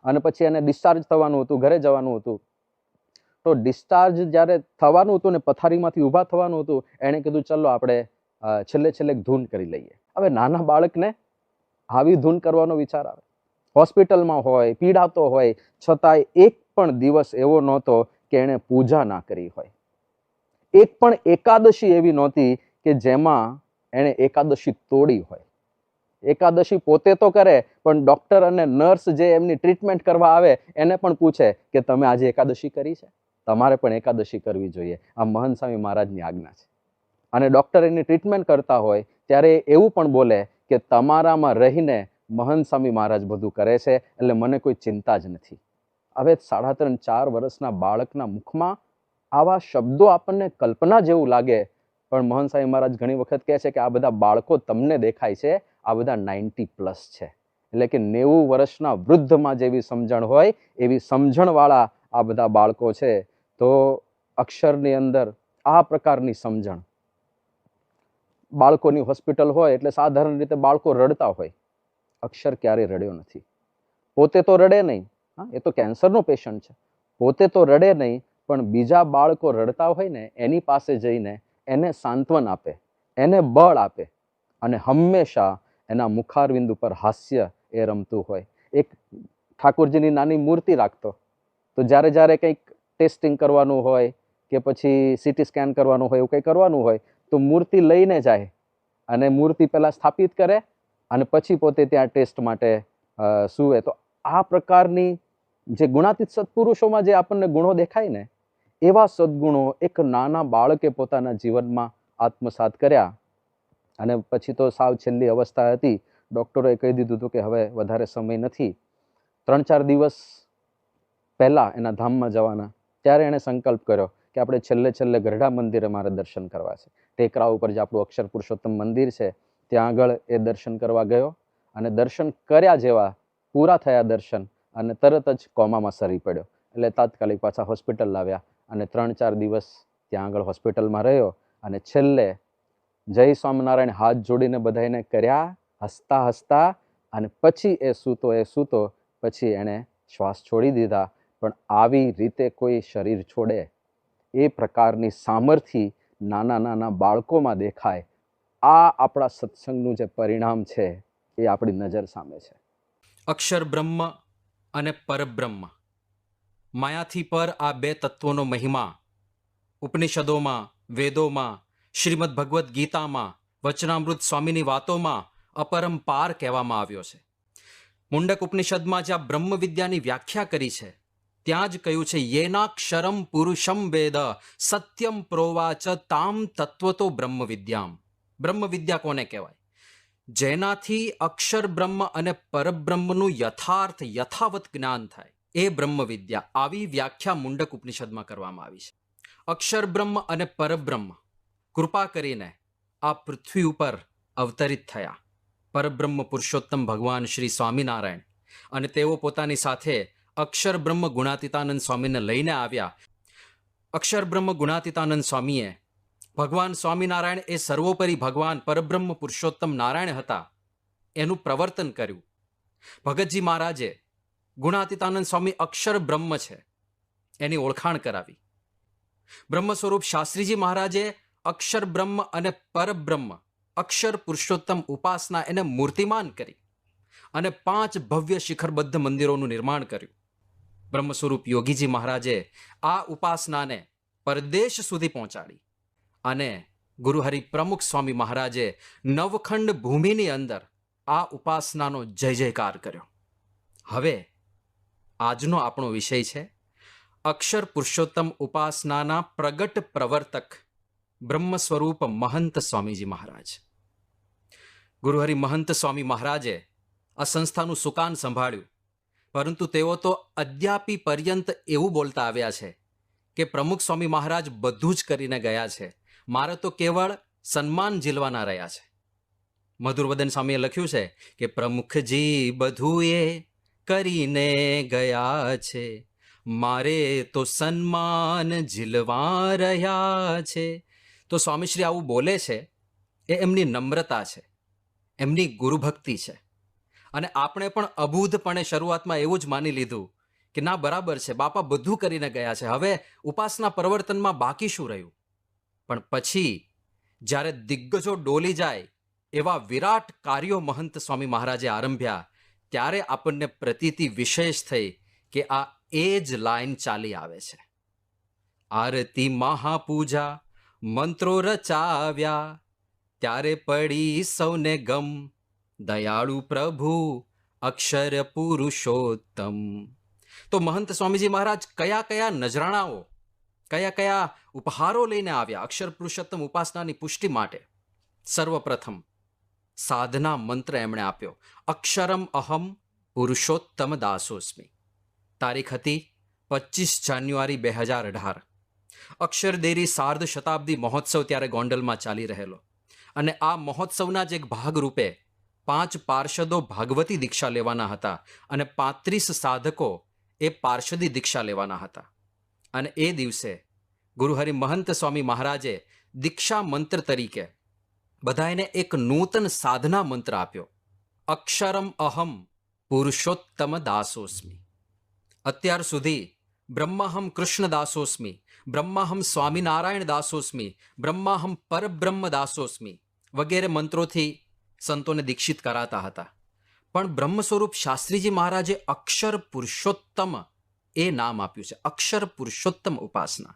અને પછી એને ડિસ્ચાર્જ થવાનું હતું, ઘરે જવાનું હતું. તો ડિસ્ચાર્જ જ્યારે થવાનું હતું ને પથારીમાંથી ઊભા થવાનું હતું, એણે કીધું ચલો આપણે છેલ્લે એક ધૂન કરી લઈએ. હવે નાના બાળકને આવી ધૂન કરવાનો વિચાર આવે? હોસ્પિટલમાં હોય, પીડાતો હોય, છતાંય એક પણ દિવસ એવો નહોતો કે એણે પૂજા ના કરી હોય. એક પણ એકાદશી એવી નહોતી કે જેમાં એણે એકાદશી તોડી હોય. એકાદશી પોતે તો કરે, પણ ડોક્ટર અને નર્સ જે એમની ટ્રીટમેન્ટ કરવા આવે એને પણ પૂછે કે તમે આજે એકાદશી કરી છે? તમારે પણ એકાદશી કરવી જોઈએ. આ મહંત સ્વામી મહારાજની આજ્ઞા છે. અને ડોક્ટર એની ટ્રીટમેન્ટ કરતા હોય ત્યારે એવું પણ બોલે કે તમારામાં રહીને મહંત સ્વામી મહારાજ બધું કરે છે, એટલે મને કોઈ ચિંતા જ નથી. હવે 3.5-4 વર્ષના બાળકના મુખમાં આવા શબ્દો આપણને કલ્પના જેવું લાગે, પણ મહંત સ્વામી મહારાજ ઘણી વખત કહે છે કે આ બધા બાળકો તમને દેખાય છે, આ બધા 90+ છે. એટલે કે 90 વર્ષના વૃદ્ધમાં જેવી સમજણ હોય એવી સમજણવાળા આ બધા બાળકો છે. તો અક્ષરની અંદર આ પ્રકારની સમજણ. બાળકોની હોસ્પિટલ હોય એટલે સાધારણ રીતે બાળકો રડતા હોય. અક્ષર ક્યારેય રડ્યો નથી. પોતે તો રડે નહીં, એ તો કેન્સરનો પેશન્ટ છે. પોતે તો રડે નહીં, પણ બીજા બાળકો રડતા હોય ને એની પાસે જઈને એને સાંત્વન આપે, એને બળ આપે, અને હંમેશા એના મુખારવિંદ ઉપર હાસ્ય એ રમતું હોય. એક ઠાકોરજીની નાની મૂર્તિ રાખતો, તો જ્યારે કંઈક ટેસ્ટિંગ કરવાનું હોય કે પછી સીટી સ્કેન કરવાનું હોય, એવું કંઈ કરવાનું હોય, તો મૂર્તિ લઈને જાય અને મૂર્તિ પહેલા સ્થાપિત કરે અને પછી પોતે ત્યાં ટેસ્ટ માટે સૂવે. તો આ પ્રકારની જે ગુણાતીત સત્પુરુષોમાં જે આપણને ગુણો દેખાય ને, એવા સદગુણો એક નાના બાળકે પોતાના જીવનમાં આત્મસાત કર્યા. અને પછી તો સાવ છેલ્લી અવસ્થા હતી. ડૉક્ટરોએ કહી દીધું હતું કે હવે વધારે સમય નથી. 3-4 દિવસ પહેલા એના ધામમાં જવાના, ત્યારે એણે સંકલ્પ કર્યો કે આપણે છેલ્લે ગરડા મંદિરે મારે દર્શન કરવા છે. ટેકરા ઉપર જે આપણું અક્ષર પુરુષોત્તમ મંદિર છે ત્યાં આગળ એ દર્શન કરવા ગયો, અને દર્શન કર્યા જેવા પૂરા થયા દર્શન, અને તરત જ કોમામાં સરી પડ્યો. એટલે તાત્કાલિક પાછા હોસ્પિટલ લાવ્યા અને 3-4 દિવસ ત્યાં આગળ હોસ્પિટલમાં રહ્યો. અને છેલ્લે જય સ્વામિનારાયણ હાથ જોડીને બધાને કર્યા, હસતા, અને પછી એ સૂતો પછી એણે શ્વાસ છોડી દીધા. પણ આવી રીતે કોઈ શરીર છોડે એ પ્રકારની સામર્થ્ય નાના બાળકોમાં દેખાય. આ આપણા સત્સંગનું જે પરિણામ છે એ આપણી નજર સામે છે. અક્ષર બ્રહ્મ અને પરબ્રહ્મ, માયાથી પર આ બે તત્વોનો મહિમા ઉપનિષદોમાં, વેદોમાં, શ્રીમદ ભગવદ્ ગીતામાં, વચનામૃત સ્વામીની વાતોમાં અપરંપાર કહેવામાં આવ્યો છે. મુંડક ઉપનિષદમાં જ્યાં બ્રહ્મ વિદ્યાની વ્યાખ્યા કરી છે ત્યાં જ કહ્યું છે યેનાક્ષરમ પુરુષમ વેદ સત્યમ પ્રોવાચ તામ તત્વતો બ્રહ્મ વિદ્યામ. બ્રહ્મ વિદ્યા કોને કહેવાય? જેનાથી અક્ષર બ્રહ્મ અને પરબ્રહ્મનું યથાવત જ્ઞાન થાય, એ બ્રહ્મ વિદ્યા. આવી વ્યાખ્યા મુંડક ઉપનિષદમાં કરવામાં આવી છે. અક્ષર બ્રહ્મ અને પરબ્રહ્મ કૃપા કરીને આ પૃથ્વી ઉપર અવતરિત થયા. પરબ્રહ્મ પુરુષોત્તમ ભગવાન શ્રી સ્વામિનારાયણ, અને તેઓ પોતાની સાથે અક્ષર બ્રહ્મ ગુણાતીતાનંદ સ્વામીને લઈને આવ્યા. અક્ષર બ્રહ્મ ગુણાતીતાનંદ સ્વામીએ ભગવાન સ્વામિનારાયણ એ સર્વોપરી ભગવાન પરબ્રહ્મ પુરુષોત્તમ નારાયણ હતા એનું પ્રવર્તન કર્યું. ભગતજી મહારાજે ગુણાતીતાનંદ સ્વામી અક્ષર બ્રહ્મ છે એની ઓળખાણ કરાવી. બ્રહ્મ સ્વરૂપ શાસ્ત્રીજી મહારાજે અક્ષર બ્રહ્મ અને પરબ્રહ્મ અક્ષર પુરુષોત્તમ ઉપાસના એને મૂર્તિમાન કરી અને 5 ભવ્ય શિખરબદ્ધ મંદિરોનું નિર્માણ કર્યું. બ્રહ્મ સ્વરૂપ યોગીજી મહારાજે આ ઉપાસનાને પરદેશ સુધી પહોંચાડી અને ગુરુહરિ પ્રમુખ સ્વામી મહારાજે નવખંડ ભૂમિની અંદર આ ઉપાસનાનો જય જયકાર કર્યો. હવે આજનો આપણો વિષય છે અક્ષર પુરુષોત્તમ ઉપાસનાના પ્રગટ પ્રવર્તક બ્રહ્મ સ્વરૂપ મહંત સ્વામીજી મહારાજ. ગુરુહરિ મહંત સ્વામી મહારાજે આ સંસ્થાનું સુકાન સંભાળ્યું, પરંતુ તેઓ તો અદ્યાપી પર્યંત એવું બોલતા આવ્યા છે કે પ્રમુખ સ્વામી મહારાજ બધું જ કરીને ગયા છે, મારે તો કેવળ સન્માન ઝીલવાના રહ્યા છે. મધુરવદન સ્વામીએ લખ્યું છે કે પ્રમુખજી બધું એ કરીને ગયા છે, મારે તો સન્માન ઝીલવા રહ્યા છે. તો સ્વામીશ્રી આવું બોલે છે એ એમની નમ્રતા છે, એમની ગુરુભક્તિ છે. અને આપણે પણ અબૂધપણે શરૂઆતમાં એવું જ માની લીધું કે ના બરાબર છે, બાપા બધું કરીને ગયા છે, હવે ઉપાસના પ્રવર્તનમાં બાકી શું રહ્યું. પણ પછી જ્યારે દિગ્ગજો ડોલી જાય એવા વિરાટ કાર્યો મહંત સ્વામી મહારાજે આરંભ્યા, ત્યારે આપણને પ્રતીતિ વિશેષ થઈ કે આ એ જ લાઈન ચાલી આવે છે. આરતી મહાપૂજા મંત્રો રચાવ્યા, ત્યારે પડી સૌને ગમ, દયાળુ પ્રભુ અક્ષર પુરુષોત્તમ. તો મહંત સ્વામીજી મહારાજ કયા કયા નજરાણાઓ, કયા કયા ઉપહારો લઈને આવ્યા અક્ષર પુરુષોત્તમ ઉપાસનાની પુષ્ટિ માટે. સર્વપ્રથમ સાધના મંત્ર એમણે આપ્યો, અક્ષરમ અહમ પુરુષોત્તમ દાસોસ્મી. તારીખ હતી 25 જાન્યુઆરી 2018. અક્ષરદેરી સાર્ધ શતાબ્દી મહોત્સવ ત્યારે ગોંડલમાં ચાલી રહેલો, અને આ મહોત્સવના જ એક ભાગરૂપે 5 પાર્ષદો ભાગવતી દીક્ષા લેવાના હતા અને 35 સાધકો એ પાર્ષદી દીક્ષા લેવાના હતા. અને એ દિવસે ગુરુહરિ મહંત સ્વામી મહારાજે દીક્ષા મંત્ર તરીકે બધાને એક નૂતન સાધના મંત્ર આપ્યો, અક્ષરમ અહમ પુરુષોત્તમ દાસોસ્મી. અત્યાર સુધી બ્રહ્માહમ કૃષ્ણ દાસોસ્મી, બ્રહ્માહમ સ્વામિનારાયણ દાસોસ્મી, બ્રહ્માહમ પરબ્રહ્મ દાસોસ્મી વગેરે મંત્રોથી સંતોને દીક્ષિત કરાતા હતા. પણ બ્રહ્મ સ્વરૂપ શાસ્ત્રીજી મહારાજે અક્ષર પુરુષોત્તમ એ નામ આપ્યું છે, અક્ષર પુરુષોત્તમ ઉપાસના.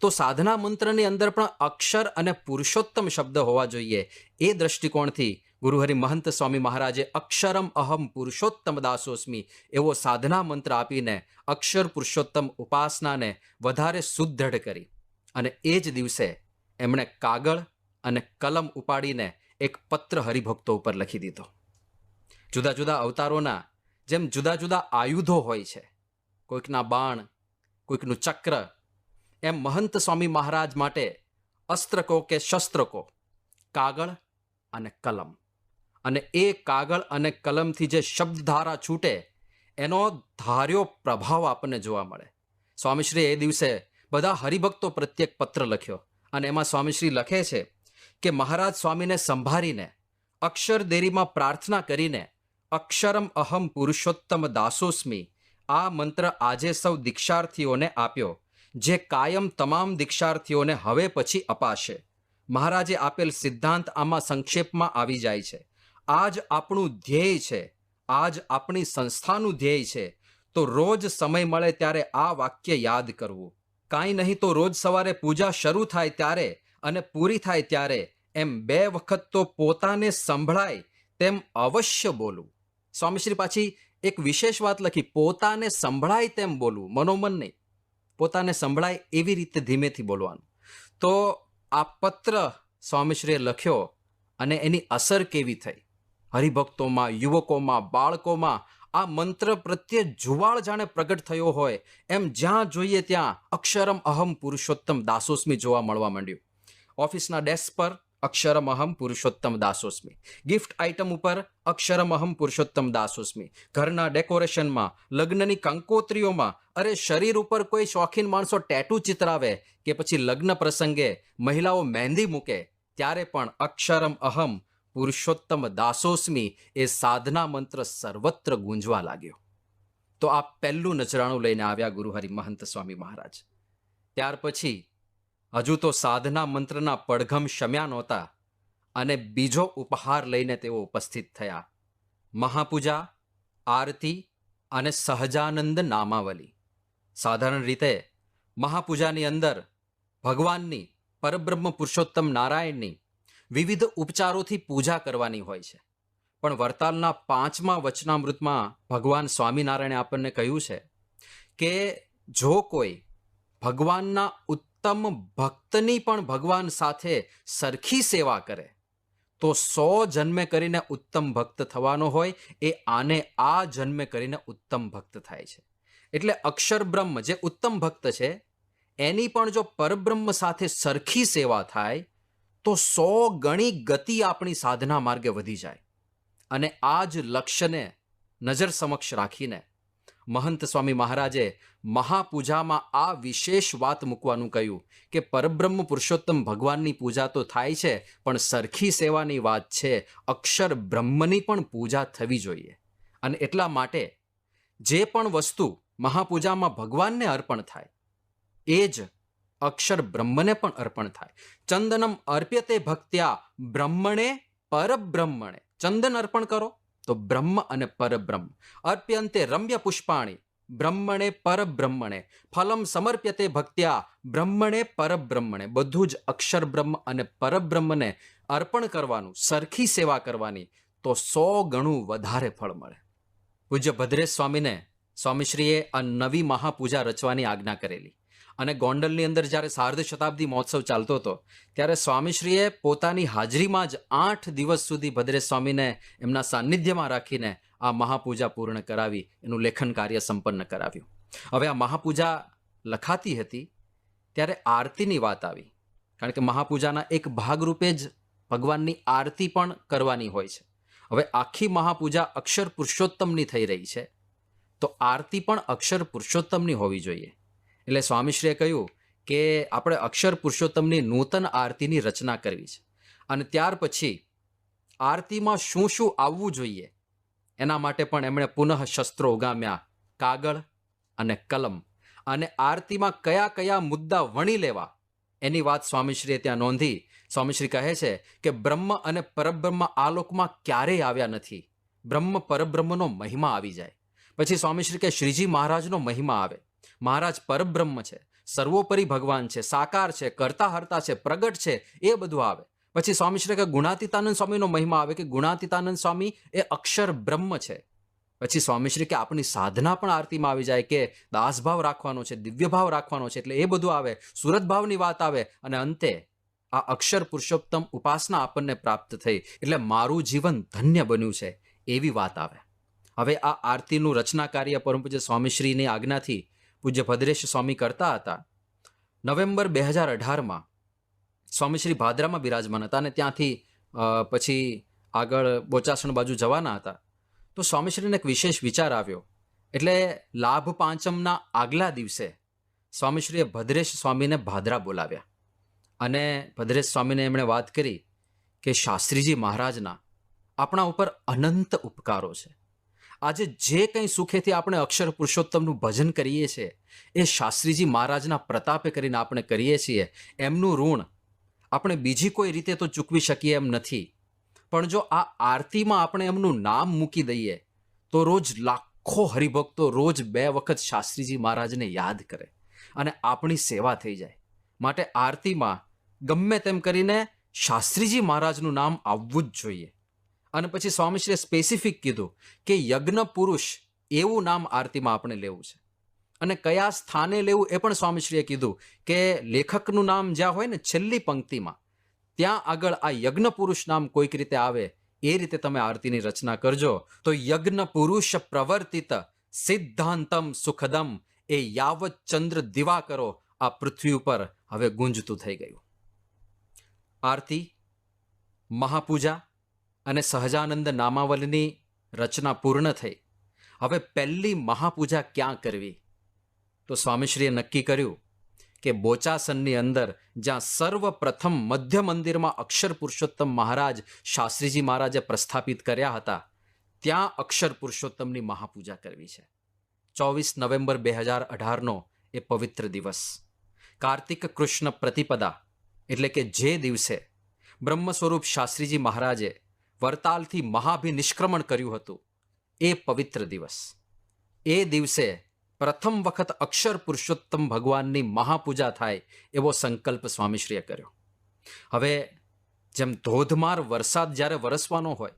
તો સાધના મંત્રની અંદર પણ અક્ષર અને પુરુષોત્તમ શબ્દ હોવા જોઈએ. એ દ્રષ્ટિકોણથી ગુરુહરિ મહંત સ્વામી મહારાજે અક્ષરમ અહમ પુરુષોત્તમ દાસોસ્મી એવો સાધના મંત્ર આપીને અક્ષર પુરુષોત્તમ ઉપાસનાને વધારે સુદૃઢ કરી. અને એ જ દિવસે એમણે કાગળ અને કલમ ઉપાડીને એક પત્ર હરિભક્તો ઉપર લખી દીધો. જુદા જુદા અવતારોના જેમ જુદા જુદા આયુધો હોય છે, કોઈકના બાણ, કોઈકનું ચક્ર, એમ મહંત સ્વામી મહારાજ માટે અસ્ત્ર કહો કે શસ્ત્ર કહો, કાગળ અને કલમ. અને એ કાગળ અને કલમથી જે શબ્દધારા છૂટે એનો ધાર્યો પ્રભાવ આપણને જોવા મળે. સ્વામીશ્રી એ દિવસે બધા હરિભક્તો પ્રત્યેક પત્ર લખ્યો, અને એમાં સ્વામીશ્રી લખે છે કે મહારાજ સ્વામીને સંભાળીને અક્ષરદેરીમાં પ્રાર્થના કરીને અક્ષરમ અહમ પુરુષોત્તમ દાસોસ્મી આ મંત્ર આજે સૌ દીક્ષાર્થીઓને આપ્યો, જે કાયમ તમામ દીક્ષાર્થીઓને હવે પછી અપાશે. મહારાજે આપેલ સિદ્ધાંત આમાં સંક્ષેપમાં આવી જાય છે. આજ આપણું ધ્યેય છે, આજ આપણી સંસ્થાનું ધ્યેય છે. તો રોજ સમય મળે ત્યારે આ વાક્ય યાદ કરવું. કાંઈ નહીં તો રોજ સવારે પૂજા શરૂ થાય ત્યારે અને પૂરી થાય ત્યારે એમ 2 વખત તો પોતાને સંભળાય તેમ અવશ્ય બોલવું. સ્વામીશ્રી પાછી એક વિશેષ વાત લખી, પોતાને સંભળાય તેમ બોલવું, મનોમન નહીં, પોતાને સંભળાય એવી રીતે ધીમેથી બોલવાનું. તો આ પત્ર સ્વામીશ્રીએ લખ્યો અને એની અસર કેવી થઈ હરિભક્તોમાં, યુવકોમાં, બાળકોમાં. આ મંત્ર પ્રત્યે જુવાળ જાણે પ્રગટ થયો હોય એમ જ્યાં જોઈએ ત્યાં અક્ષરમ અહમ પુરુષોત્તમ દાસોસ્મી જોવા મળવા માંડ્યું. ઓફિસના ડેસ્ક પર અક્ષરમ અહમ પુરુષોત્તમ દાસોસ્મી, ગિફ્ટ આઇટમ ઉપર અક્ષરમ અહમ પુરુષોત્તમ દાસોસ્મી, ઘરના ડેકોરેશનમાં, લગ્નની કંકોત્રીઓમાં, અરે શરીર ઉપર કોઈ શોખીન માણસો ટેટુ ચિતરાવે કે પછી લગ્ન પ્રસંગે મહિલાઓ મહેંદી મૂકે ત્યારે પણ અક્ષરમ અહમ પુરુષોત્તમ દાસોસ્મી એ સાધના મંત્ર સર્વત્ર ગુંજવા લાગ્યો. તો આ પહેલું નજરાણું લઈને આવ્યા ગુરુહરિ મહંત સ્વામી મહારાજ. ત્યાર પછી હજુ તો સાધના મંત્રના પડઘમ શમ્યા નહોતા. અને બીજો ઉપહાર લઈને તેઓ ઉપસ્થિત થયા. મહાપૂજા, આરતી અને સહજાનંદ નામાવલી. સાધારણ રીતે મહાપૂજાની અંદર ભગવાનની, પરબ્રહ્મ પુરુષોત્તમ નારાયણની વિવિધ ઉપચારોથી પૂજા કરવાની હોય છે. પણ વરતાલના 5મા વચનામૃતમાં ભગવાન સ્વામિનારાયણે આપણને કહ્યું છે કે જો કોઈ ભગવાનના ઉત્તમ ભક્તની પણ ભગવાન સાથે સરખી સેવા કરે તો 100 જન્મે કરીને ઉત્તમ ભક્ત થવાનો હોય એ આને આ જન્મે કરીને ઉત્તમ ભક્ત થાય છે. એટલે અક્ષર બ્રહ્મ જે ઉત્તમ ભક્ત છે એની પણ જો પરબ્રહ્મ સાથે સરખી સેવા થાય તો 100 ગણી ગતિ આપણી સાધના માર્ગે વધી જાય. અને આ જ લક્ષ્યને નજર સમક્ષ રાખીને મહંત સ્વામી મહારાજે મહાપૂજામાં આ વિશેષ વાત મૂકવાનું કહ્યું કે પરબ્રહ્મ પુરુષોત્તમ ભગવાનની પૂજા તો થાય છે, પણ સરખી સેવાની વાત છે, અક્ષર બ્રહ્મની પણ પૂજા થવી જોઈએ. અને એટલા માટે જે પણ વસ્તુ મહાપૂજામાં ભગવાનને અર્પણ થાય એ જ અક્ષર બ્રહ્મને પણ અર્પણ થાય. ચંદનમ અર્પ્યતે ભક્ત્યા બ્રહ્મણે પરબ્રહ્મણે. ચંદન અર્પણ કરો તો બ્રહ્મ અને પરબ્રહ્મ. અર્પ્યંતે રમ્ય પુષ્પાણી બ્રહ્મણે પરબ્રહ્મણે. ફલમ સમર્પ્યતે ભક્ત્યા બ્રહ્મણે પરબ્રહ્મણે. બધું જ અક્ષર બ્રહ્મ અને પરબ્રહ્મને અર્પણ કરવાનું, સરખી સેવા કરવાની, તો 100 ગણું વધારે ફળ મળે. પૂજ્ય ભદ્રેશ સ્વામીને સ્વામીશ્રીએ આ નવી મહાપૂજા રચવાની આજ્ઞા કરેલી. અને ગોંડલની અંદર જ્યારે સાર્ધ શતાબ્દી મહોત્સવ ચાલતો હતો ત્યારે સ્વામીશ્રીએ પોતાની હાજરીમાં જ 8 દિવસ સુધી ભદ્રેશ સ્વામીને એમના સાનિધ્યમાં રાખીને આ મહાપૂજા પૂર્ણ કરાવી, એનું લેખન કાર્ય સંપન્ન કરાવ્યું. હવે આ મહાપૂજા લખાતી હતી ત્યારે આરતીની વાત આવી, કારણ કે મહાપૂજાના એક ભાગરૂપે જ ભગવાનની આરતી પણ કરવાની હોય છે. હવે આખી મહાપૂજા અક્ષર પુરુષોત્તમની થઈ રહી છે તો આરતી પણ અક્ષર પુરુષોત્તમની હોવી જોઈએ. એટલે સ્વામીશ્રીએ કહ્યું કે આપણે અક્ષર પુરુષોત્તમની નૂતન આરતીની રચના કરવી છે. અને ત્યાર પછી આરતીમાં શું શું આવવું જોઈએ એના માટે પણ એમણે પુનઃ શસ્ત્રો ઉગામ્યા, કાગળ અને કલમ. અને આરતીમાં કયા કયા મુદ્દા વણી લેવા એની વાત સ્વામીશ્રીએ ત્યાં નોંધી. સ્વામીશ્રી કહે છે કે બ્રહ્મ અને પરબ્રહ્મ આ લોકમાં ક્યારેય આવ્યા નથી. બ્રહ્મ પરબ્રહ્મનો મહિમા આવી જાય. પછી સ્વામીશ્રી કે શ્રીજી મહારાજનો મહિમા આવે. મહારાજ પરબ્રહ્મ છે, સર્વોપરી ભગવાન છે, સાકાર છે, કરતા હરતા છે, પ્રગટ છે, એ બધું આવે. પછી સ્વામીશ્રી કે ગુણાતીતાનંદ સ્વામીનો મહિમા આવે કે ગુણાતીતાનંદ સ્વામી એ અક્ષર બ્રહ્મ છે. પછી સ્વામીશ્રી કે આપણી સાધના પણ આરતીમાં આવી જાય કે દાસભાવ રાખવાનો છે, દિવ્ય ભાવ રાખવાનો છે, એટલે એ બધું આવે. સુરત ભાવની વાત આવે અને અંતે આ અક્ષર પુરુષોત્તમ ઉપાસના આપણને પ્રાપ્ત થઈ એટલે મારું જીવન ધન્ય બન્યું છે એવી વાત આવે. હવે આ આરતીનું રચના કાર્ય પરમ પૂજ્ય સ્વામીશ્રીની આજ્ઞાથી પૂજ્ય ભદ્રેશ સ્વામી કરતા હતા. નવેમ્બર 2018માં સ્વામીશ્રી ભાદરામાં બિરાજમાન હતા અને ત્યાંથી પછી આગળ બોચાસણ બાજુ જવાના હતા. તો સ્વામીશ્રીને એક વિશેષ વિચાર આવ્યો. એટલે લાભ પાંચમના આગલા દિવસે સ્વામીશ્રીએ ભદ્રેશ સ્વામીને ભાદરા બોલાવ્યા અને ભદ્રેશ સ્વામીને એમણે વાત કરી કે શાસ્ત્રીજી મહારાજના આપણા ઉપર અનંત ઉપકારો છે. આજે જે કંઈ સુખેથી આપણે અક્ષર પુરુષોત્તમનું ભજન કરીએ છીએ એ શાસ્ત્રીજી મહારાજના પ્રતાપે કરીને આપણે કરીએ છીએ. એમનું ઋણ આપણે બીજી કોઈ રીતે તો ચૂકવી શકીએ એમ નથી, પણ જો આ આરતીમાં આપણે એમનું નામ મૂકી દઈએ તો રોજ લાખો હરિભક્તો રોજ 2 વખત શાસ્ત્રીજી મહારાજને યાદ કરે અને આપણી સેવા થઈ જાય. માટે આરતીમાં ગમે તેમ કરીને શાસ્ત્રીજી મહારાજનું નામ આવવું જ જોઈએ. અને પછી સ્વામીશ્રીએ સ્પેસિફિક કીધું કે યજ્ઞ પુરુષ એવું નામ આરતીમાં આપણે લેવું છે. અને કયા સ્થાને લેવું એ પણ સ્વામીશ્રીએ કીધું કે લેખકનું નામ જ્યાં હોય ને છેલ્લી પંક્તિમાં ત્યાં આગળ આ યજ્ઞ પુરુષ નામ કોઈક રીતે આવે એ રીતે તમે આરતીની રચના કરજો તો યજ્ઞ પુરુષ પ્રવર્તિત સિદ્ધાંતમ સુખદમ એ યાવત ચંદ્ર દિવા કરો આ પૃથ્વી ઉપર હવે ગુંજતું થઈ ગયું. આરતી, મહાપૂજા અને સહજાનંદ નામાવલીની રચના પૂર્ણ થઈ. હવે પહેલી મહાપૂજા ક્યાં કરવી? તો સ્વામીશ્રીએ નક્કી કર્યું કે બોચાસનની અંદર જ્યાં સર્વપ્રથમ મધ્ય મંદિરમાં અક્ષર પુરુષોત્તમ મહારાજ શાસ્ત્રીજી મહારાજે પ્રસ્થાપિત કર્યા હતા ત્યાં અક્ષર પુરુષોત્તમની મહાપૂજા કરવી છે. 24 નવેમ્બર 2018નો એ પવિત્ર દિવસ કાર્તિક કૃષ્ણ પ્રતિપદા એટલે કે જે દિવસે બ્રહ્મ સ્વરૂપ શાસ્ત્રીજી મહારાજે વરતાલથી મહાભિનિષ્ક્રમણ કર્યું હતું એ પવિત્ર દિવસ. એ દિવસે પ્રથમ વખત અક્ષર પુરુષોત્તમ ભગવાનની મહાપૂજા થાય એવો સંકલ્પ સ્વામીશ્રીએ કર્યો. હવે જેમ ધોધમાર વરસાદ જ્યારે વરસવાનો હોય